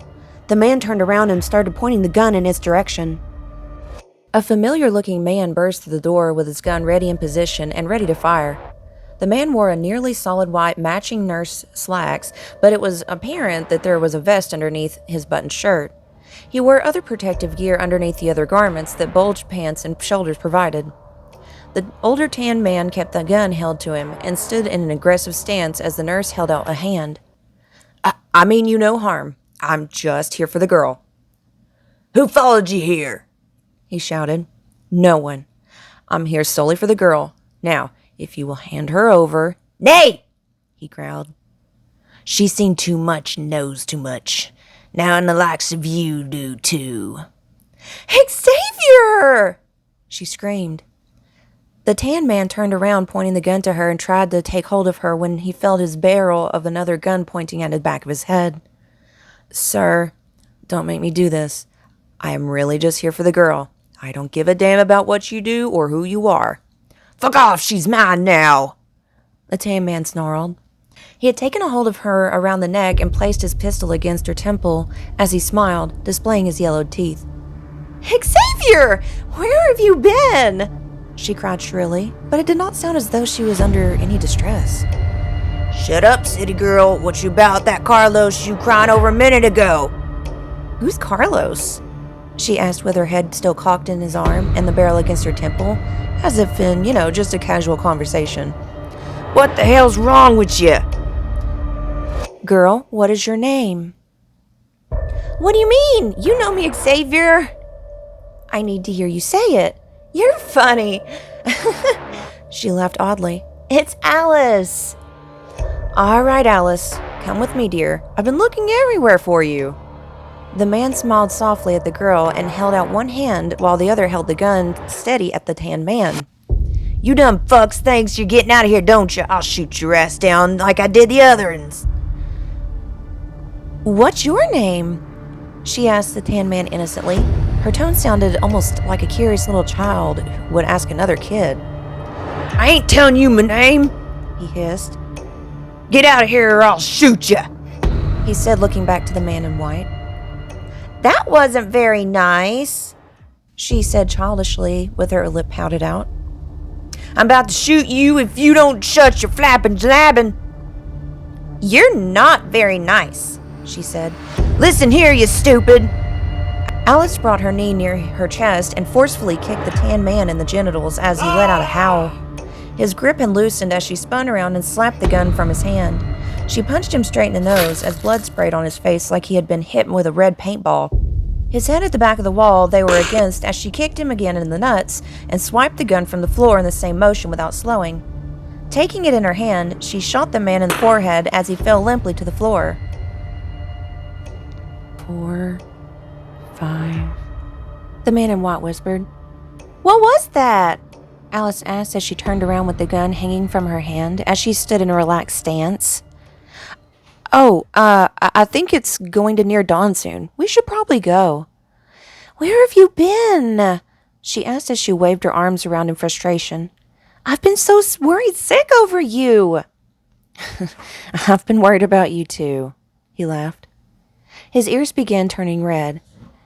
The man turned around and started pointing the gun in its direction. A familiar-looking man burst through the door with his gun ready in position and ready to fire. The man wore a nearly solid white matching nurse slacks, but it was apparent that there was a vest underneath his buttoned shirt. He wore other protective gear underneath the other garments that bulged pants and shoulders provided. The older tan man kept the gun held to him and stood in an aggressive stance as the nurse held out a hand. I mean you no harm. I'm just here for the girl. Who followed you here? He shouted. No one. I'm here solely for the girl. Now, if you will hand her over— Nay! He growled. She's seen too much, knows too much. Now and the likes of you do too. Xavier! She screamed. The tan man turned around, pointing the gun to her, and tried to take hold of her when he felt his barrel of another gun pointing at the back of his head. Sir, don't make me do this. I am really just here for the girl. I don't give a damn about what you do or who you are. Fuck off, she's mine now. The tan man snarled. He had taken a hold of her around the neck and placed his pistol against her temple as he smiled, displaying his yellowed teeth. Xavier! Where have you been? She cried shrilly, but it did not sound as though she was under any distress. Shut up, city girl. What you about that Carlos you crying over a minute ago? Who's Carlos? She asked with her head still cocked in his arm and the barrel against her temple, as if in, just a casual conversation. What the hell's wrong with you? Girl, what is your name? What do you mean? You know me, Xavier. I need to hear you say it. You're funny. She laughed oddly. It's Alice. All right, Alice. Come with me, dear. I've been looking everywhere for you. The man smiled softly at the girl and held out one hand while the other held the gun steady at the tan man. You dumb fucks thinks you're getting out of here, don't you? I'll shoot your ass down like I did the other uns. What's your name? She asked the tan man innocently. Her tone sounded almost like a curious little child would ask another kid. I ain't telling you my name, he hissed. Get out of here or I'll shoot ya, he said, looking back to the man in white. That wasn't very nice, she said childishly, with her lip pouted out. I'm about to shoot you if you don't shut your flapping jabbing. You're not very nice, she said. Listen here, you stupid. Alice brought her knee near her chest and forcefully kicked the tan man in the genitals as he let out a howl. His grip had loosened as she spun around and slapped the gun from his hand. She punched him straight in the nose as blood sprayed on his face like he had been hit with a red paintball. His head at the back of the wall they were against as she kicked him again in the nuts and swiped the gun from the floor in the same motion without slowing. Taking it in her hand, she shot the man in the forehead as he fell limply to the floor. 4, 5, the man in white whispered. What was that? Alice asked as she turned around with the gun hanging from her hand as she stood in a relaxed stance. I think it's going to near dawn soon. We should probably go. Where have you been? She asked as she waved her arms around in frustration. I've been so worried sick over you. I've been worried about you too, he laughed. His ears began turning red.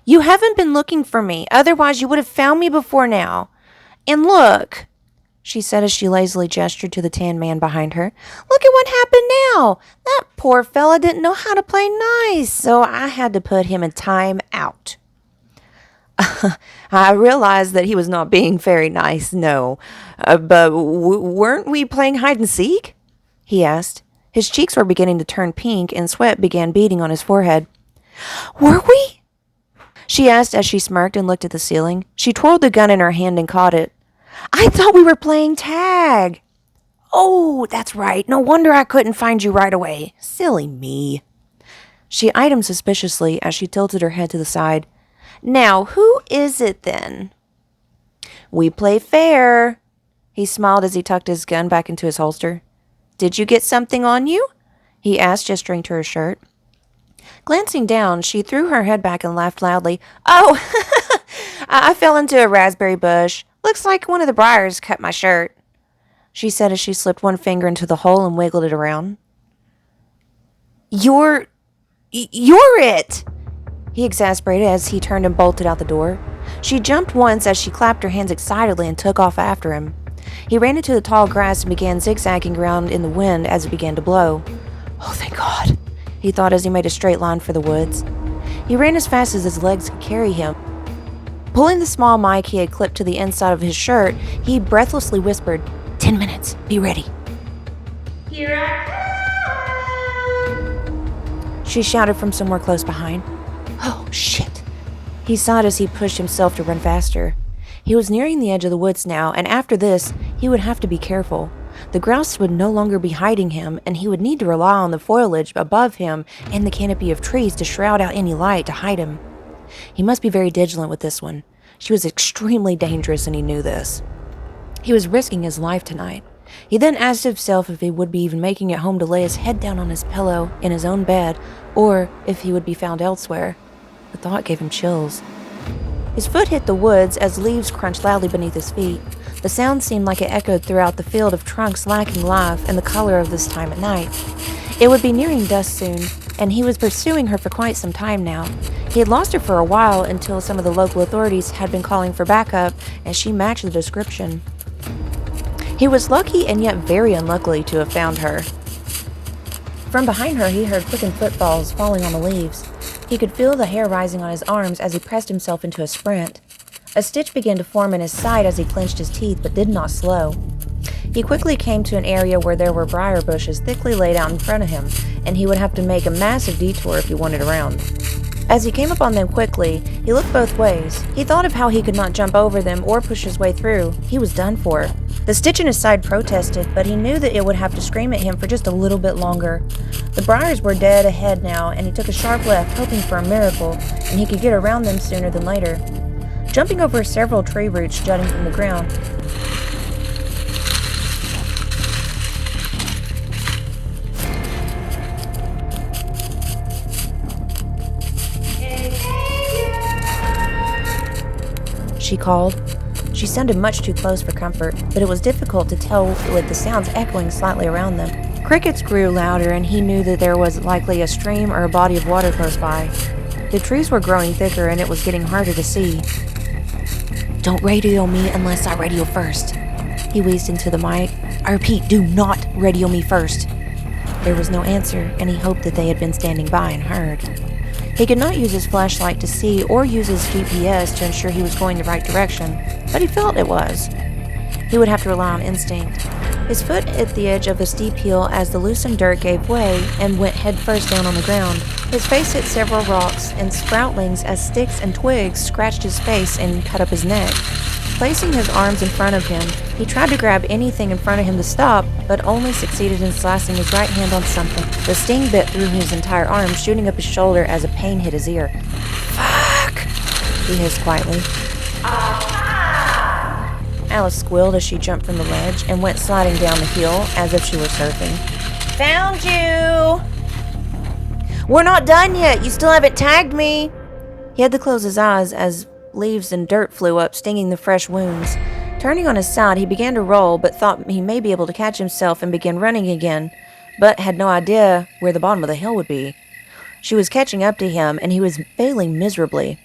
You haven't been looking for me, otherwise you would have found me before now. And look, she said as she lazily gestured to the tan man behind her. Look at what happened now. That poor fella didn't know how to play nice, so I had to put him in time out. I realized that he was not being very nice, no. But weren't we playing hide and seek? He asked. His cheeks were beginning to turn pink and sweat began beading on his forehead. Were we? She asked as she smirked and looked at the ceiling. She twirled the gun in her hand and caught it. I thought we were playing tag. Oh, that's right. No wonder I couldn't find you right away. Silly me. She eyed him suspiciously as she tilted her head to the side. Now, who is it then? We play fair. He smiled as he tucked his gun back into his holster. Did you get something on you? He asked, gesturing to her shirt. Glancing down, she threw her head back and laughed loudly. Oh, I fell into a raspberry bush. Looks like one of the briars cut my shirt, she said as she slipped one finger into the hole and wiggled it around. You're it, he exasperated as he turned and bolted out the door. She jumped once as she clapped her hands excitedly and took off after him. He ran into the tall grass and began zigzagging around in the wind as it began to blow. Oh, thank God, he thought as he made a straight line for the woods. He ran as fast as his legs could carry him. Pulling the small mic he had clipped to the inside of his shirt, he breathlessly whispered, 10 minutes, be ready. Here I come! She shouted from somewhere close behind. Oh, shit. He sighed as he pushed himself to run faster. He was nearing the edge of the woods now, and after this, he would have to be careful. The grouse would no longer be hiding him, and he would need to rely on the foliage above him and the canopy of trees to shroud out any light to hide him. He must be very vigilant with this one. She was extremely dangerous, and he knew this. He was risking his life tonight. He then asked himself if he would be even making it home to lay his head down on his pillow in his own bed, or if he would be found elsewhere. The thought gave him chills. His foot hit the woods as leaves crunched loudly beneath his feet. The sound seemed like it echoed throughout the field of trunks lacking life and the color of this time at night. It would be nearing dusk soon, and he was pursuing her for quite some time now. He had lost her for a while until some of the local authorities had been calling for backup, and she matched the description. He was lucky and yet very unlucky to have found her. From behind her, he heard quickened footfalls falling on the leaves. He could feel the hair rising on his arms as he pressed himself into a sprint. A stitch began to form in his side as he clenched his teeth, but did not slow. He quickly came to an area where there were briar bushes thickly laid out in front of him, and he would have to make a massive detour if he wanted around. As he came upon them quickly, he looked both ways. He thought of how he could not jump over them or push his way through. He was done for. The stitch in his side protested, but he knew that it would have to scream at him for just a little bit longer. The briars were dead ahead now, and he took a sharp left, hoping for a miracle, and he could get around them sooner than later. Jumping over several tree roots jutting from the ground, she called. She sounded much too close for comfort, but it was difficult to tell with the sounds echoing slightly around them. Crickets grew louder, and he knew that there was likely a stream or a body of water close by. The trees were growing thicker, and it was getting harder to see. "Don't radio me unless I radio first," he wheezed into the mic. "I repeat, do not radio me first." There was no answer, and he hoped that they had been standing by and heard. He could not use his flashlight to see or use his GPS to ensure he was going the right direction, but he felt it was. He would have to rely on instinct. His foot hit the edge of a steep hill as the loosened dirt gave way and went headfirst down on the ground. His face hit several rocks and sproutlings as sticks and twigs scratched his face and cut up his neck. Placing his arms in front of him, he tried to grab anything in front of him to stop, but only succeeded in slicing his right hand on something. The sting bit through his entire arm, shooting up his shoulder as a pain hit his ear. "Fuck!" he hissed quietly. Alice squealed as she jumped from the ledge and went sliding down the hill as if she were surfing. "Found you!" "We're not done yet! You still haven't tagged me!" He had to close his eyes as leaves and dirt flew up, stinging the fresh wounds. Turning on his side, he began to roll, but thought he may be able to catch himself and begin running again, but had no idea where the bottom of the hill would be. She was catching up to him, and he was failing miserably.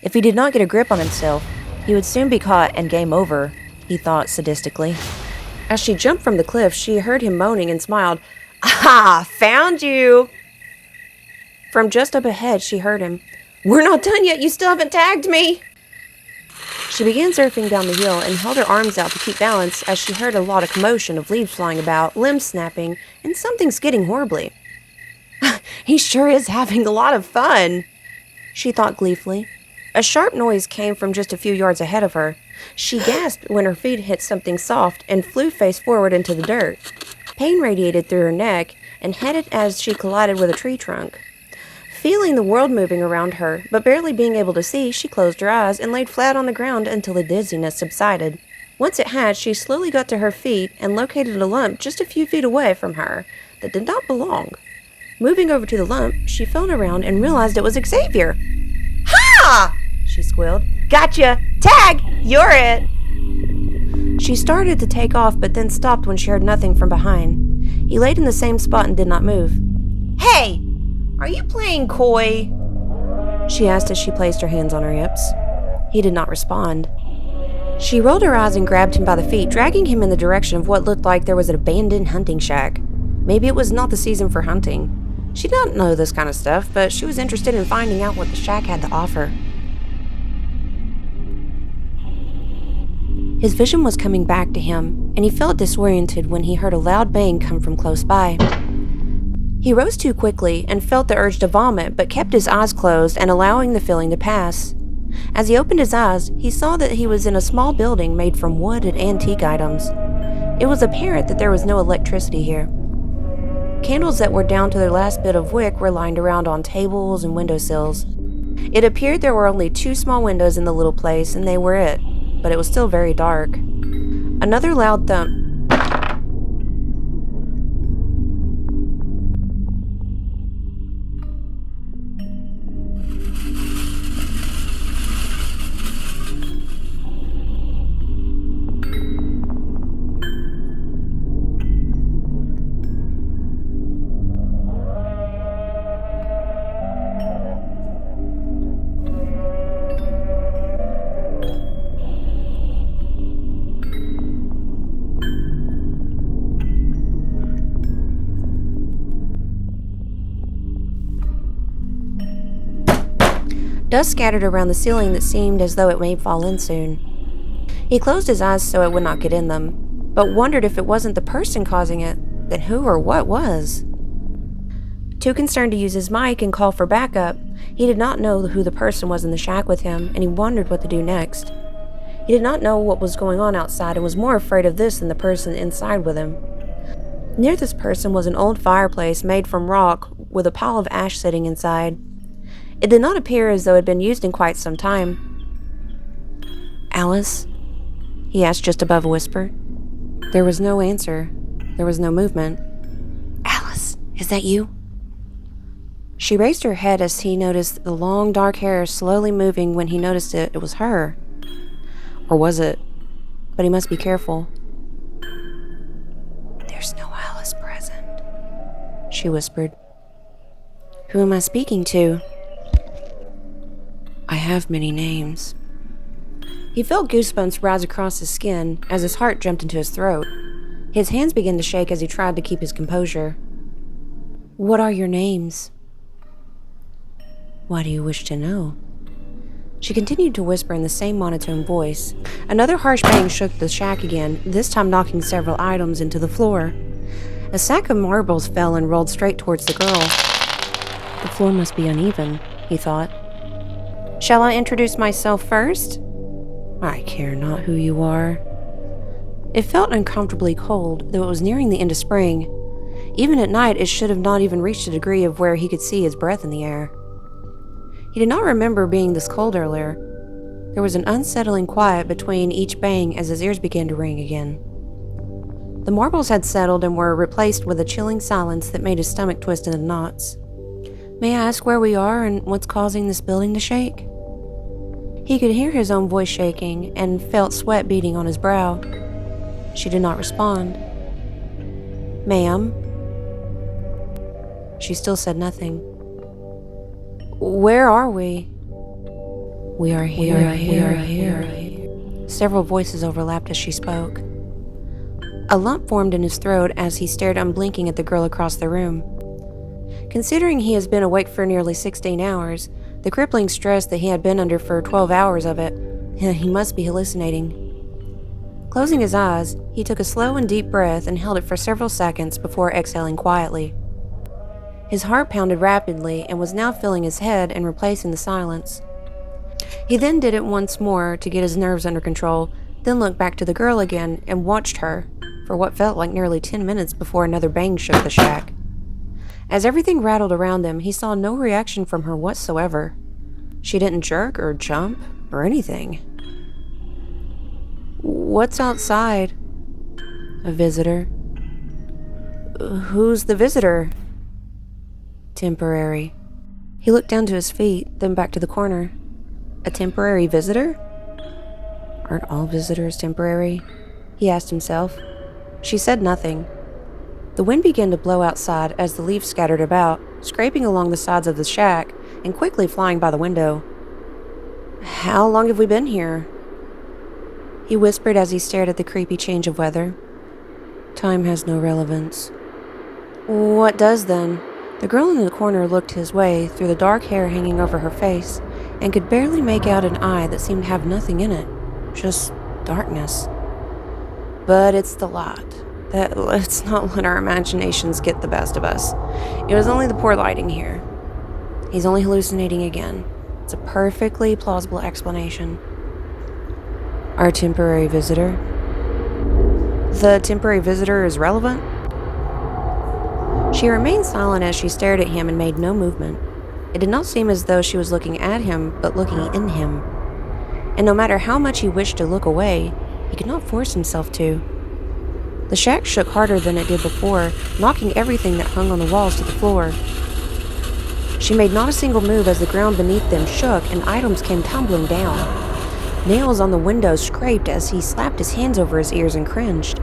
If he did not get a grip on himself, he would soon be caught and game over, he thought sadistically. As she jumped from the cliff, she heard him moaning and smiled. "Ah, found you!" From just up ahead, she heard him. "We're not done yet, you still haven't tagged me!" She began surfing down the hill and held her arms out to keep balance as she heard a lot of commotion of leaves flying about, limbs snapping, and something skidding horribly. "He sure is having a lot of fun," she thought gleefully. A sharp noise came from just a few yards ahead of her. She gasped when her feet hit something soft and flew face forward into the dirt. Pain radiated through her neck and headed as she collided with a tree trunk. Feeling the world moving around her, but barely being able to see, she closed her eyes and laid flat on the ground until the dizziness subsided. Once it had, she slowly got to her feet and located a lump just a few feet away from her that did not belong. Moving over to the lump, she felt around and realized it was Xavier. "Ha!" she squealed. "Gotcha! Tag! You're it!" She started to take off, but then stopped when she heard nothing from behind. He laid in the same spot and did not move. "Hey! Are you playing coy?" she asked as she placed her hands on her hips. He did not respond. She rolled her eyes and grabbed him by the feet, dragging him in the direction of what looked like there was an abandoned hunting shack. Maybe it was not the season for hunting. She did not know this kind of stuff, but she was interested in finding out what the shack had to offer. His vision was coming back to him, and he felt disoriented when he heard a loud bang come from close by. He rose too quickly and felt the urge to vomit, but kept his eyes closed and allowing the feeling to pass. As he opened his eyes, he saw that he was in a small building made from wood and antique items. It was apparent that there was no electricity here. Candles that were down to their last bit of wick were lined around on tables and windowsills. It appeared there were only 2 small windows in the little place, and they were it, but it was still very dark. Another loud thump. Dust scattered around the ceiling that seemed as though it may fall in soon. He closed his eyes so it would not get in them, but wondered if it wasn't the person causing it, then who or what was? Too concerned to use his mic and call for backup, he did not know who the person was in the shack with him, and he wondered what to do next. He did not know what was going on outside and was more afraid of this than the person inside with him. Near this person was an old fireplace made from rock with a pile of ash sitting inside. It did not appear as though it had been used in quite some time. "Alice?" he asked just above a whisper. There was no answer. There was no movement. "Alice, is that you?" She raised her head as he noticed the long dark hair slowly moving when he noticed it was her. Or was it but he must be careful. "There's no Alice present," she whispered. "Who am I speaking to?" "I have many names." He felt goosebumps rise across his skin as his heart jumped into his throat. His hands began to shake as he tried to keep his composure. "What are your names?" "Why do you wish to know?" She continued to whisper in the same monotone voice. Another harsh bang shook the shack again, this time knocking several items into the floor. A sack of marbles fell and rolled straight towards the girl. The floor must be uneven, he thought. "Shall I introduce myself first?" "I care not who you are." It felt uncomfortably cold, though it was nearing the end of spring. Even at night, it should have not even reached a degree of where he could see his breath in the air. He did not remember being this cold earlier. There was an unsettling quiet between each bang as his ears began to ring again. The marbles had settled and were replaced with a chilling silence that made his stomach twist into knots. "May I ask where we are and what's causing this building to shake?" He could hear his own voice shaking and felt sweat beading on his brow. She did not respond. "Ma'am?" She still said nothing. "Where are we?" We are here. Several voices overlapped as she spoke. A lump formed in his throat as he stared unblinking at the girl across the room. Considering he has been awake for nearly 16 hours, the crippling stress that he had been under for 12 hours of it, he must be hallucinating. Closing his eyes, he took a slow and deep breath and held it for several seconds before exhaling quietly. His heart pounded rapidly and was now filling his head and replacing the silence. He then did it once more to get his nerves under control, then looked back to the girl again and watched her for what felt like nearly 10 minutes before another bang shook the shack. As everything rattled around him, he saw no reaction from her whatsoever. She didn't jerk or jump or anything. "What's outside?" "A visitor." "Who's the visitor?" "Temporary." He looked down to his feet, then back to the corner. "A temporary visitor? Aren't all visitors temporary?" he asked himself. She said nothing. The wind began to blow outside as the leaves scattered about, scraping along the sides of the shack and quickly flying by the window. "How long have we been here?" he whispered as he stared at the creepy change of weather. "Time has no relevance." "What does then?" The girl in the corner looked his way through the dark hair hanging over her face and could barely make out an eye that seemed to have nothing in it, just darkness. "But it's the light. Let's not let our imaginations get the best of us. It was only the poor lighting here. He's only hallucinating again. It's a perfectly plausible explanation." "Our temporary visitor?" "The temporary visitor is relevant?" She remained silent as she stared at him and made no movement. It did not seem as though she was looking at him, but looking in him. And no matter how much he wished to look away, he could not force himself to. The shack shook harder than it did before, knocking everything that hung on the walls to the floor. She made not a single move as the ground beneath them shook and items came tumbling down. Nails on the windows scraped as he slapped his hands over his ears and cringed.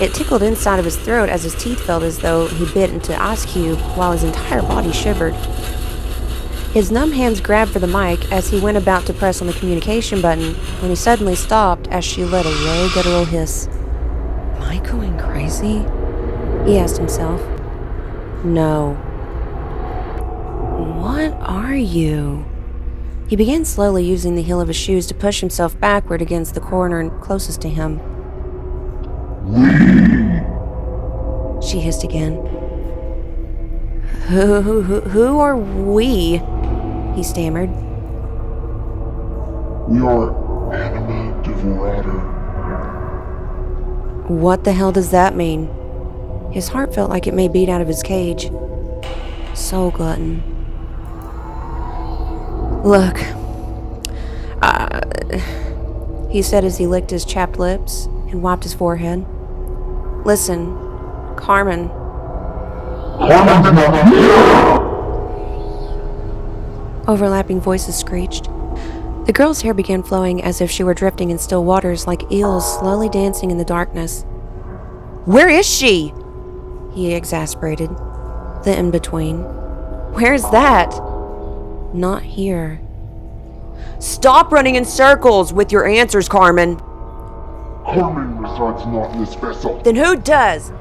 It tickled inside of his throat as his teeth felt as though he bit into ice cube while his entire body shivered. His numb hands grabbed for the mic as he went about to press on the communication button when he suddenly stopped as she let a low guttural hiss. "Am I going crazy?" he asked himself. "No." "What are you?" He began slowly using the heel of his shoes to push himself backward against the corner closest to him. She hissed again. Who are we?" he stammered. We are Anima Devorator. What the hell does that mean? His heart felt like it may beat out of his cage. Soul glutton. "Look," he said as he licked his chapped lips and wiped his forehead. "Listen, Carmen." Carmen's not here! Overlapping voices screeched. The girl's hair began flowing as if she were drifting in still waters like eels slowly dancing in the darkness. "Where is she?" he exasperated. The in-between. "Where's that?" "Not here." "Stop running in circles with your answers, Carmen." Carmen resides not in this vessel. "Then who does?"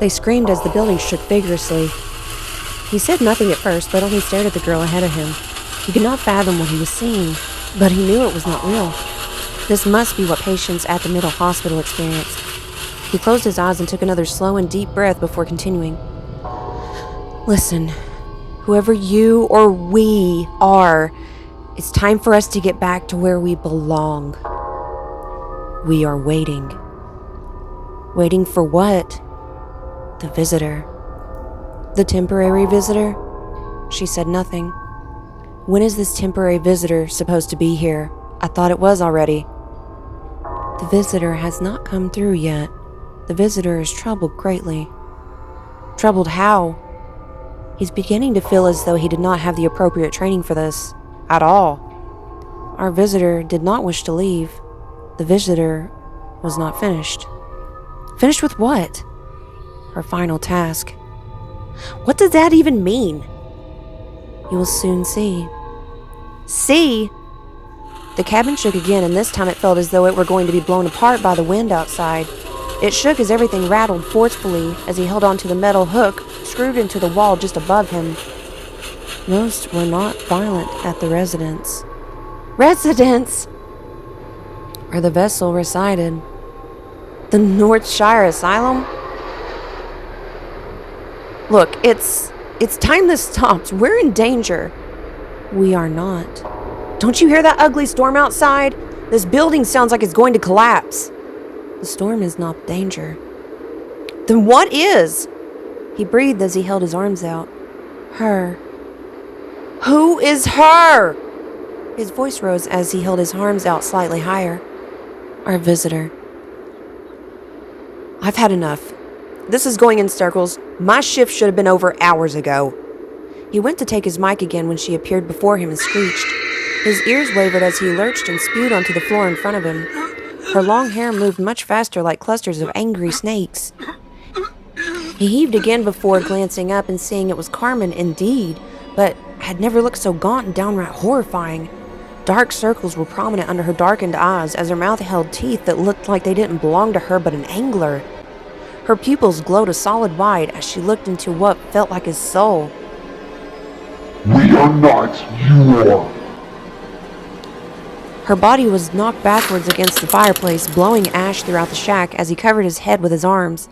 They screamed as the building shook vigorously. He said nothing at first, but only stared at the girl ahead of him. He could not fathom what he was seeing, but he knew it was not real. This must be what patients at the mental hospital experience. He closed his eyes and took another slow and deep breath before continuing. "Listen, whoever you or we are, it's time for us to get back to where we belong. We are waiting." "Waiting for what?" "The visitor." "The temporary visitor?" She said nothing. "When is this temporary visitor supposed to be here? I thought it was already." "The visitor has not come through yet. The visitor is troubled greatly." "Troubled how?" He's beginning to feel as though he did not have the appropriate training for this. At all. Our visitor did not wish to leave. The visitor was not finished. Finished with what? Her final task. What does that even mean? You will soon see. See? The cabin shook again, and this time it felt as though it were going to be blown apart by the wind outside. It shook as everything rattled forcefully as he held onto the metal hook screwed into the wall just above him. Most were not violent at the residence. Residence? Where the vessel resided. The Northshire Asylum? Look, it's time this stops. We're in danger. We are not. Don't you hear that ugly storm outside? This building sounds like it's going to collapse. The storm is not danger. Then what is? He breathed as he held his arms out. Her. Who is her? His voice rose as he held his arms out slightly higher. Our visitor. I've had enough. This is going in circles. My shift should have been over hours ago. He went to take his mic again when she appeared before him and screeched. His ears wavered as he lurched and spewed onto the floor in front of him. Her long hair moved much faster like clusters of angry snakes. He heaved again before glancing up and seeing it was Carmen indeed, but had never looked so gaunt and downright horrifying. Dark circles were prominent under her darkened eyes as her mouth held teeth that looked like they didn't belong to her but an angler. Her pupils glowed a solid white as she looked into what felt like his soul. We are not, you are. Her body was knocked backwards against the fireplace, blowing ash throughout the shack as he covered his head with his arms.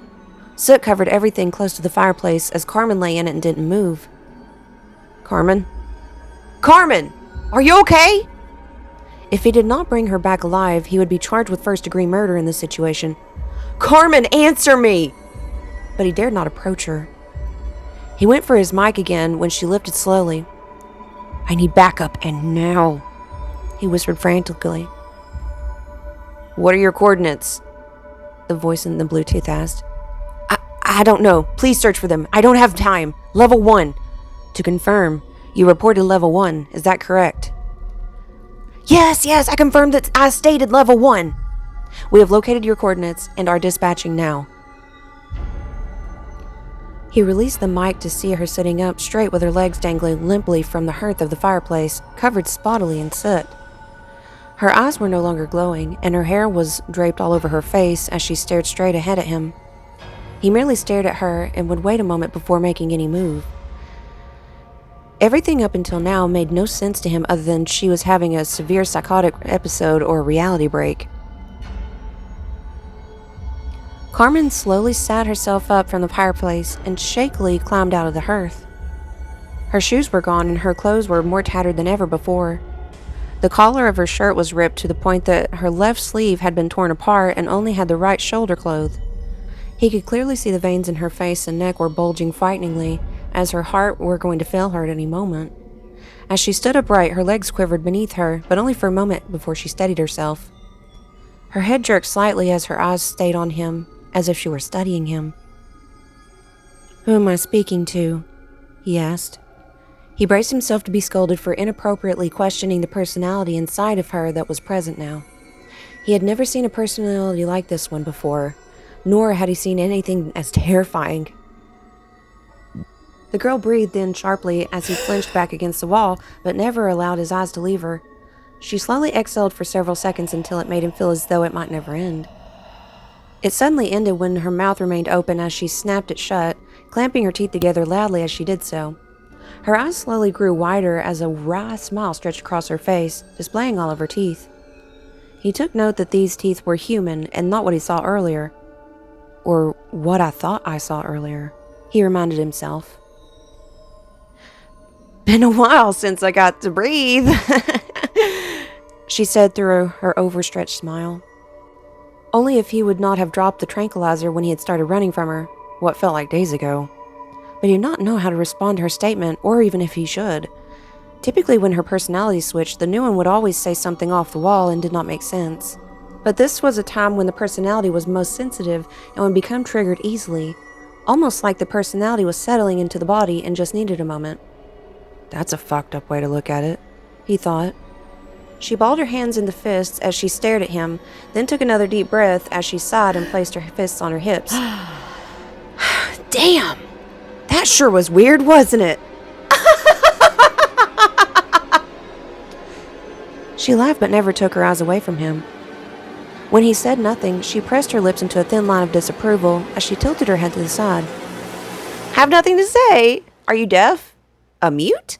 Soot covered everything close to the fireplace as Carmen lay in it and didn't move. Carmen? Carmen! Are you okay? If he did not bring her back alive, he would be charged with first-degree murder in this situation. Carmen, answer me! But he dared not approach her. He went for his mic again when she lifted slowly. I need backup, and now, he whispered frantically. What are your coordinates? The voice in the Bluetooth asked. I don't know. Please search for them. I don't have time. Level 1. To confirm, you reported level 1. Is that correct? Yes, I confirmed that I stated level 1. We have located your coordinates and are dispatching now. He released the mic to see her sitting up straight with her legs dangling limply from the hearth of the fireplace, covered spottily in soot. Her eyes were no longer glowing, and her hair was draped all over her face as she stared straight ahead at him. He merely stared at her and would wait a moment before making any move. Everything up until now made no sense to him other than she was having a severe psychotic episode or a reality break. Carmen slowly sat herself up from the fireplace and shakily climbed out of the hearth. Her shoes were gone and her clothes were more tattered than ever before. The collar of her shirt was ripped to the point that her left sleeve had been torn apart and only had the right shoulder clothed. He could clearly see the veins in her face and neck were bulging frighteningly, as her heart were going to fail her at any moment. As she stood upright, her legs quivered beneath her, but only for a moment before she steadied herself. Her head jerked slightly as her eyes stayed on him, as if she were studying him. Who am I speaking to? He asked. He braced himself to be scolded for inappropriately questioning the personality inside of her that was present now. He had never seen a personality like this one before, nor had he seen anything as terrifying. The girl breathed in sharply as he flinched back against the wall, but never allowed his eyes to leave her. She slowly exhaled for several seconds until it made him feel as though it might never end. It suddenly ended when her mouth remained open as she snapped it shut, clamping her teeth together loudly as she did so. Her eyes slowly grew wider as a wry smile stretched across her face, displaying all of her teeth. He took note that these teeth were human and not what he saw earlier. Or what I thought I saw earlier, he reminded himself. Been a while since I got to breathe, she said through her overstretched smile. Only if he would not have dropped the tranquilizer when he had started running from her, what felt like days ago. But he did not know how to respond to her statement, or even if he should. Typically when her personality switched, the new one would always say something off the wall and did not make sense. But this was a time when the personality was most sensitive and would become triggered easily, almost like the personality was settling into the body and just needed a moment. That's a fucked up way to look at it, he thought. She balled her hands into fists as she stared at him, then took another deep breath as she sighed and placed her fists on her hips. Damn! That sure was weird, wasn't it? She laughed but never took her eyes away from him. When he said nothing, she pressed her lips into a thin line of disapproval as she tilted her head to the side. Have nothing to say? Are you deaf? A mute?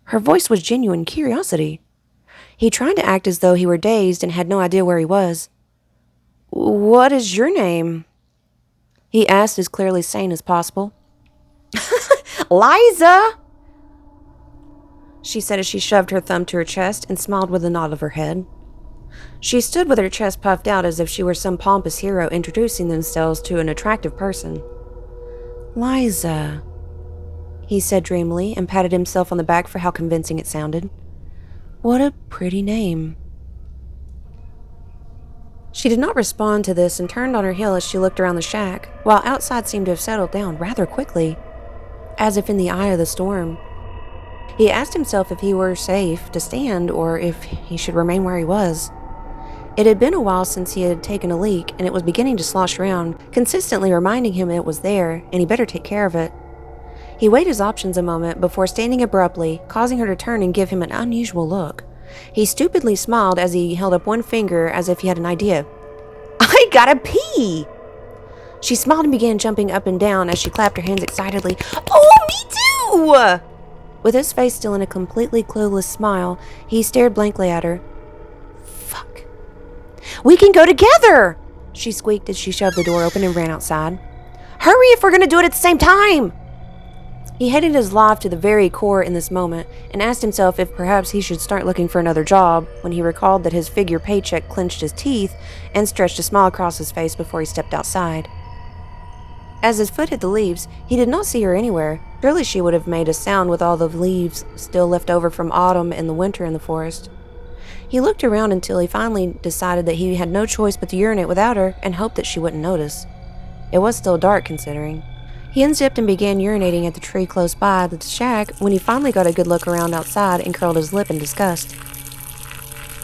Her voice was genuine curiosity. He tried to act as though he were dazed and had no idea where he was. What is your name? He asked as clearly sane as possible. Liza! She said as she shoved her thumb to her chest and smiled with a nod of her head. She stood with her chest puffed out as if she were some pompous hero introducing themselves to an attractive person. Liza, he said dreamily and patted himself on the back for how convincing it sounded. What a pretty name. She did not respond to this and turned on her heel as she looked around the shack, while outside seemed to have settled down rather quickly, as if in the eye of the storm. He asked himself if he were safe to stand or if he should remain where he was. It had been a while since he had taken a leak, and it was beginning to slosh around, consistently reminding him it was there, and he better take care of it. He weighed his options a moment before standing abruptly, causing her to turn and give him an unusual look. He stupidly smiled as he held up one finger as if he had an idea. I gotta pee! She smiled and began jumping up and down as she clapped her hands excitedly. Oh, me too! With his face still in a completely clueless smile, he stared blankly at her. Fuck. We can go together! She squeaked as she shoved the door open and ran outside. Hurry if we're gonna do it at the same time! He hated his life to the very core in this moment and asked himself if perhaps he should start looking for another job when he recalled that his figure paycheck clenched his teeth and stretched a smile across his face before he stepped outside. As his foot hit the leaves, he did not see her anywhere. Surely she would have made a sound with all the leaves still left over from autumn and the winter in the forest. He looked around until he finally decided that he had no choice but to urinate without her and hoped that she wouldn't notice. It was still dark, considering. He unzipped and began urinating at the tree close by the shack when he finally got a good look around outside and curled his lip in disgust.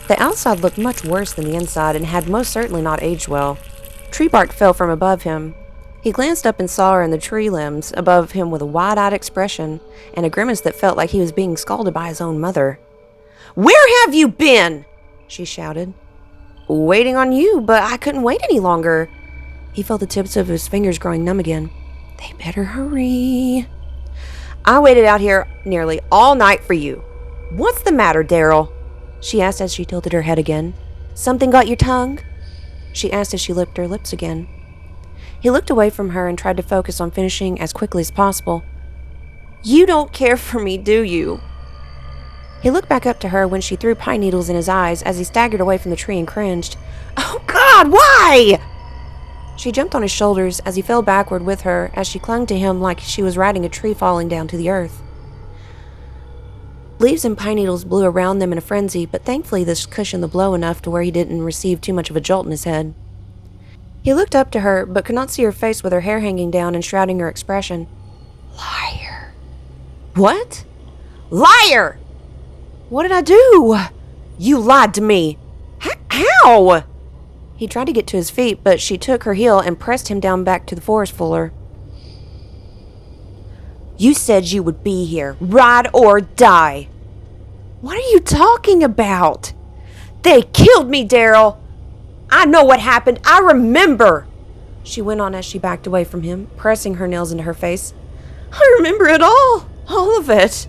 The outside looked much worse than the inside and had most certainly not aged well. Tree bark fell from above him. He glanced up and saw her in the tree limbs above him with a wide-eyed expression and a grimace that felt like he was being scalded by his own mother. Where have you been? She shouted. Waiting on you, but I couldn't wait any longer. He felt the tips of his fingers growing numb again. They better hurry. I waited out here nearly all night for you. What's the matter, Daryl? She asked as she tilted her head again. Something got your tongue? She asked as she licked her lips again. He looked away from her and tried to focus on finishing as quickly as possible. You don't care for me, do you? He looked back up to her when she threw pine needles in his eyes as he staggered away from the tree and cringed. Oh, God, why? She jumped on his shoulders as he fell backward with her as she clung to him like she was riding a tree falling down to the earth. Leaves and pine needles blew around them in a frenzy, but thankfully this cushioned the blow enough to where he didn't receive too much of a jolt in his head. He looked up to her, but could not see her face with her hair hanging down and shrouding her expression. Liar. What? Liar! What did I do? You lied to me. How? He tried to get to his feet, but she took her heel and pressed him down back to the forest fuller. You said you would be here, ride or die. What are you talking about? They killed me, Daryl. I know what happened. I remember. She went on as she backed away from him, pressing her nails into her face. I remember it all of it.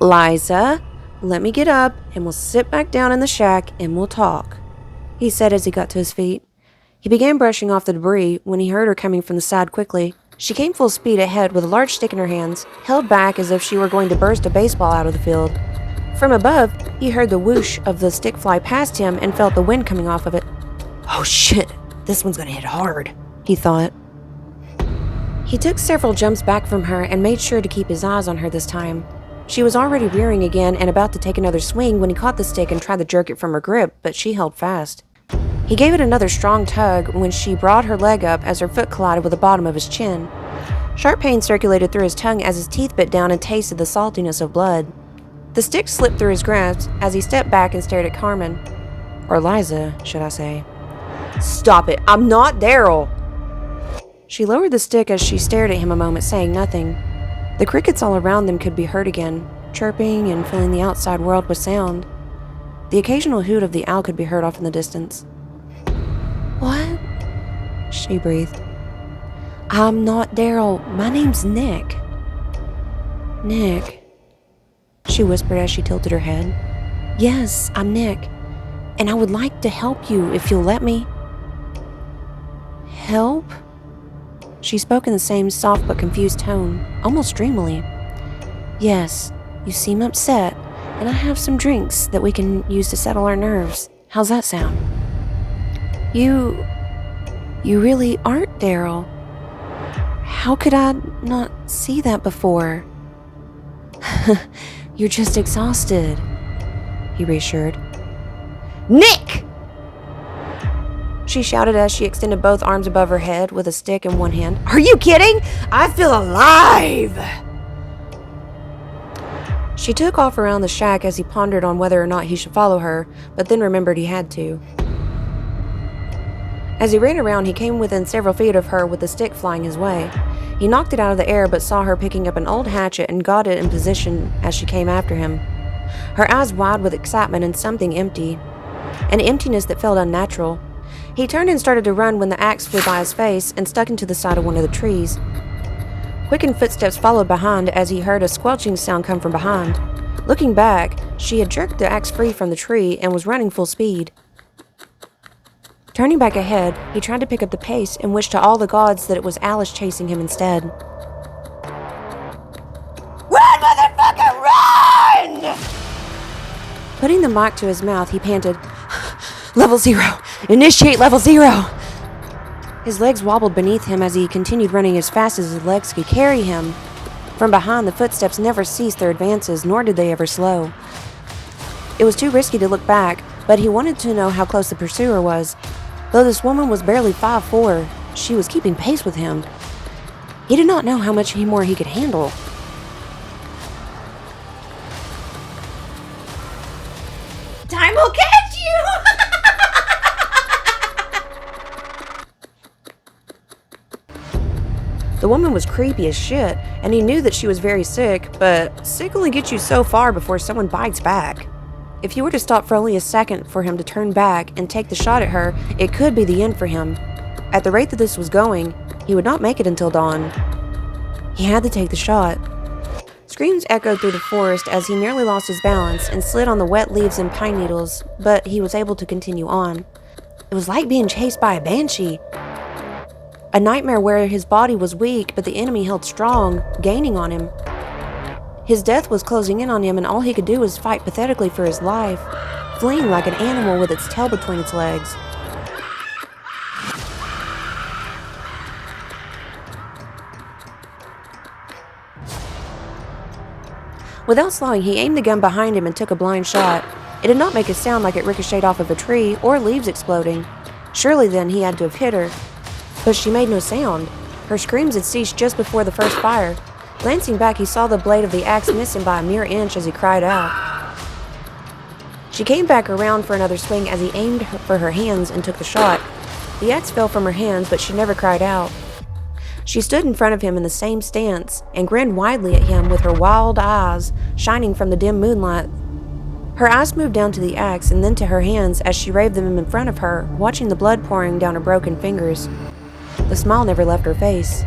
Liza, let me get up and we'll sit back down in the shack and we'll talk, he said as he got to his feet. He began brushing off the debris when he heard her coming from the side quickly. She came full speed ahead with a large stick in her hands, held back as if she were going to burst a baseball out of the field. From above, he heard the whoosh of the stick fly past him and felt the wind coming off of it. Oh shit, this one's gonna hit hard, he thought. He took several jumps back from her and made sure to keep his eyes on her this time. She was already rearing again and about to take another swing when he caught the stick and tried to jerk it from her grip, but she held fast. He gave it another strong tug when she brought her leg up as her foot collided with the bottom of his chin. Sharp pain circulated through his tongue as his teeth bit down and tasted the saltiness of blood. The stick slipped through his grasp as he stepped back and stared at Carmen. Or Liza, should I say. Stop it, I'm not Daryl. She lowered the stick as she stared at him a moment, saying nothing. The crickets all around them could be heard again, chirping and filling the outside world with sound. The occasional hoot of the owl could be heard off in the distance. What? She breathed. I'm not Daryl. My name's Nick. Nick, she whispered as she tilted her head. Yes, I'm Nick, and I would like to help you if you'll let me. Help? She spoke in the same soft but confused tone, almost dreamily. Yes, you seem upset, and I have some drinks that we can use to settle our nerves. How's that sound? You really aren't Daryl. How could I not see that before? You're just exhausted, he reassured. Nick! She shouted as she extended both arms above her head with a stick in one hand. Are you kidding? I feel alive! She took off around the shack as he pondered on whether or not he should follow her, but then remembered he had to. As he ran around, he came within several feet of her with the stick flying his way. He knocked it out of the air but saw her picking up an old hatchet and got it in position as she came after him. Her eyes wide with excitement and something empty. An emptiness that felt unnatural. He turned and started to run when the axe flew by his face and stuck into the side of one of the trees. Quickened footsteps followed behind as he heard a squelching sound come from behind. Looking back, she had jerked the axe free from the tree and was running full speed. Turning back ahead, he tried to pick up the pace and wished to all the gods that it was Alice chasing him instead. Run, motherfucker, run! Putting the mic to his mouth, he panted, Level 0! Initiate Level 0! His legs wobbled beneath him as he continued running as fast as his legs could carry him. From behind, the footsteps never ceased their advances, nor did they ever slow. It was too risky to look back, but he wanted to know how close the pursuer was. Though this woman was barely 5'4", she was keeping pace with him. He did not know how much more he could handle. Time will catch you! The woman was creepy as shit, and he knew that she was very sick, but sick only gets you so far before someone bites back. If he were to stop for only a second for him to turn back and take the shot at her, it could be the end for him. At the rate that this was going, he would not make it until dawn. He had to take the shot. Screams echoed through the forest as he nearly lost his balance and slid on the wet leaves and pine needles, but he was able to continue on. It was like being chased by a banshee. A nightmare where his body was weak, but the enemy held strong, gaining on him. His death was closing in on him, and all he could do was fight pathetically for his life, fleeing like an animal with its tail between its legs. Without slowing, he aimed the gun behind him and took a blind shot. It did not make a sound like it ricocheted off of a tree or leaves exploding. Surely then he had to have hit her. But she made no sound. Her screams had ceased just before the first fire. Glancing back, he saw the blade of the axe miss him by a mere inch as he cried out. She came back around for another swing as he aimed for her hands and took the shot. The axe fell from her hands, but she never cried out. She stood in front of him in the same stance and grinned widely at him with her wild eyes shining from the dim moonlight. Her eyes moved down to the axe and then to her hands as she waved them in front of her, watching the blood pouring down her broken fingers. The smile never left her face.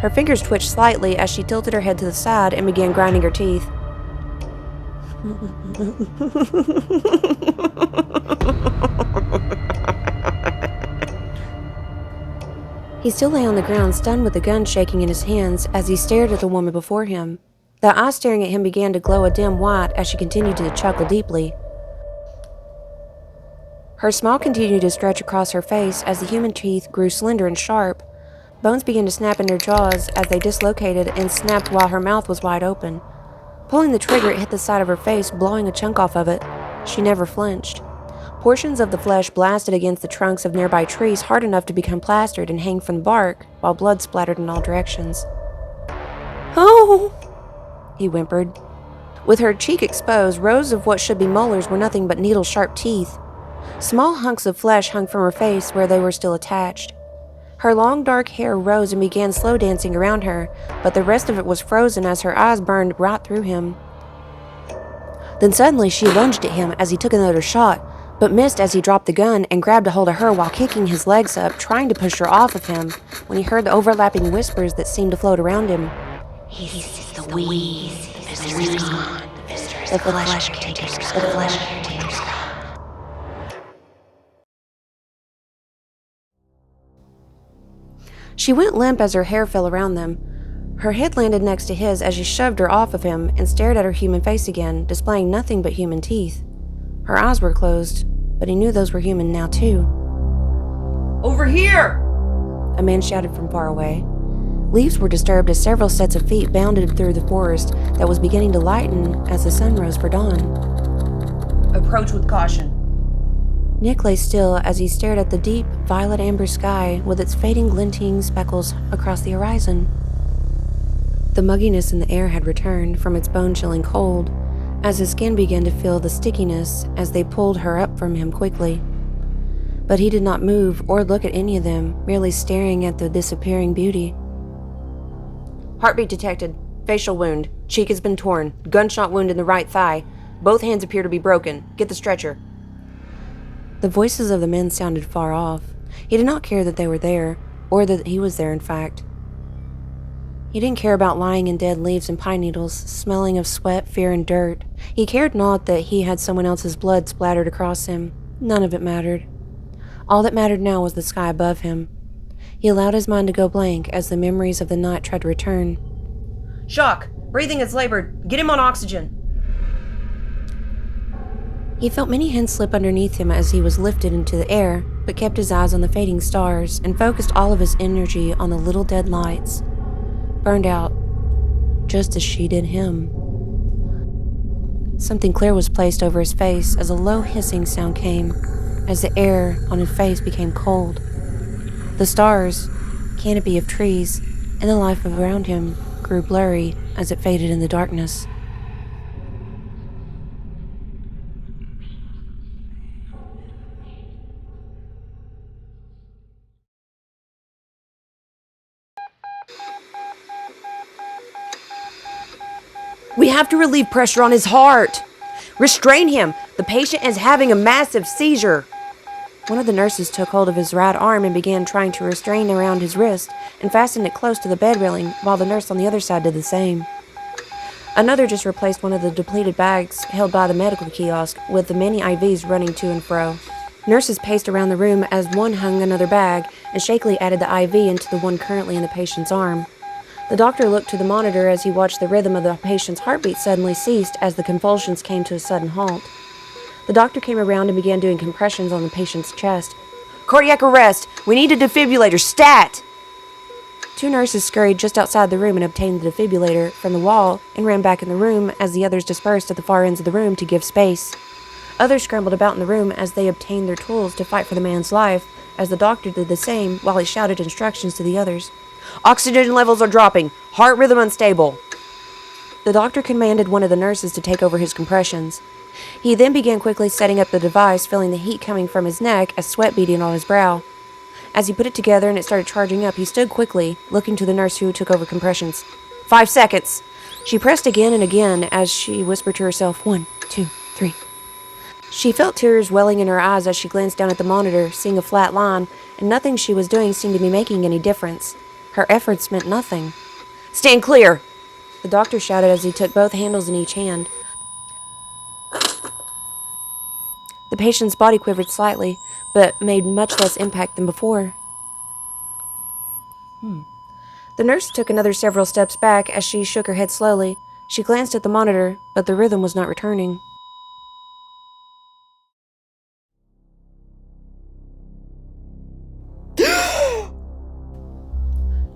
Her fingers twitched slightly as she tilted her head to the side and began grinding her teeth. He still lay on the ground, stunned with the gun shaking in his hands as he stared at the woman before him. The eyes staring at him began to glow a dim white as she continued to chuckle deeply. Her smile continued to stretch across her face as the human teeth grew slender and sharp. Bones began to snap in her jaws as they dislocated and snapped while her mouth was wide open. Pulling the trigger, it hit the side of her face, blowing a chunk off of it. She never flinched. Portions of the flesh blasted against the trunks of nearby trees hard enough to become plastered and hang from the bark, while blood splattered in all directions. "Oh!" he whimpered. With her cheek exposed, rows of what should be molars were nothing but needle-sharp teeth. Small hunks of flesh hung from her face where they were still attached. Her long dark hair rose and began slow dancing around her, but the rest of it was frozen as her eyes burned right through him. Then suddenly she lunged at him as he took another shot, but missed as he dropped the gun and grabbed a hold of her while kicking his legs up, trying to push her off of him, when he heard the overlapping whispers that seemed to float around him. He's the weeds, the flesh caretakers, the flesh caretakers. She went limp as her hair fell around them. Her head landed next to his as she shoved her off of him and stared at her human face again, displaying nothing but human teeth. Her eyes were closed, but he knew those were human now too. Over here! A man shouted from far away. Leaves were disturbed as several sets of feet bounded through the forest that was beginning to lighten as the sun rose for dawn. Approach with caution. Nick lay still as he stared at the deep, violet-amber sky with its fading glinting speckles across the horizon. The mugginess in the air had returned from its bone-chilling cold, as his skin began to feel the stickiness as they pulled her up from him quickly. But he did not move or look at any of them, merely staring at the disappearing beauty. Heartbeat detected. Facial wound. Cheek has been torn. Gunshot wound in the right thigh. Both hands appear to be broken. Get the stretcher. The voices of the men sounded far off. He did not care that they were there, or that he was there, in fact. He didn't care about lying in dead leaves and pine needles, smelling of sweat, fear, and dirt. He cared not that he had someone else's blood splattered across him. None of it mattered. All that mattered now was the sky above him. He allowed his mind to go blank as the memories of the night tried to return. Shock. Breathing is labored. Get him on oxygen. He felt many hands slip underneath him as he was lifted into the air, but kept his eyes on the fading stars and focused all of his energy on the little dead lights. Burned out, just as she did him. Something clear was placed over his face as a low hissing sound came, as the air on his face became cold. The stars, canopy of trees, and the life around him grew blurry as it faded in the darkness. We have to relieve pressure on his heart. Restrain him. The patient is having a massive seizure. One of the nurses took hold of his right arm and began trying to restrain around his wrist and fastened it close to the bed railing, while the nurse on the other side did the same. Another just replaced one of the depleted bags held by the medical kiosk, with the many IVs running to and fro. Nurses paced around the room as one hung another bag and shakily added the IV into the one currently in the patient's arm. The doctor looked to the monitor as he watched the rhythm of the patient's heartbeat suddenly ceased as the convulsions came to a sudden halt. The doctor came around and began doing compressions on the patient's chest. Cardiac arrest. We need a defibrillator. Stat. Two nurses scurried just outside the room and obtained the defibrillator from the wall and ran back in the room as the others dispersed at the far ends of the room to give space. Others scrambled about in the room as they obtained their tools to fight for the man's life, as the doctor did the same while he shouted instructions to the others. Oxygen levels are dropping. Heart rhythm unstable. The doctor commanded one of the nurses to take over his compressions. He then began quickly setting up the device, feeling the heat coming from his neck as sweat beading on his brow. As he put it together and it started charging up, he stood quickly, looking to the nurse who took over compressions. 5 seconds. She pressed again and again as she whispered to herself, 1, 2, 3. She felt tears welling in her eyes as she glanced down at the monitor, seeing a flat line, and nothing she was doing seemed to be making any difference. Her efforts meant nothing. Stand clear. The doctor shouted as he took both handles in each hand. The patient's body quivered slightly, but made much less impact than before. The nurse took another several steps back as she shook her head slowly. She glanced at the monitor, but the rhythm was not returning.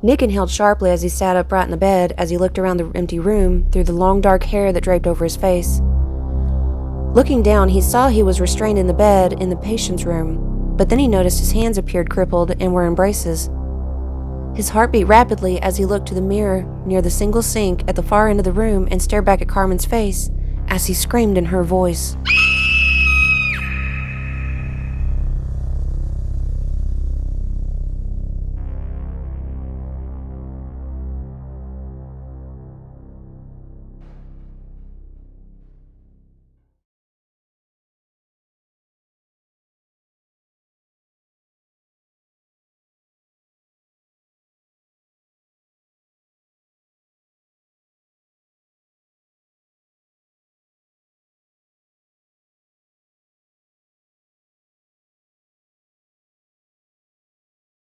Nick inhaled sharply as he sat upright in the bed as he looked around the empty room through the long dark hair that draped over his face. Looking down, he saw he was restrained in the bed in the patient's room, but then he noticed his hands appeared crippled and were in braces. His heart beat rapidly as he looked to the mirror near the single sink at the far end of the room and stared back at Carmen's face as he screamed in her voice.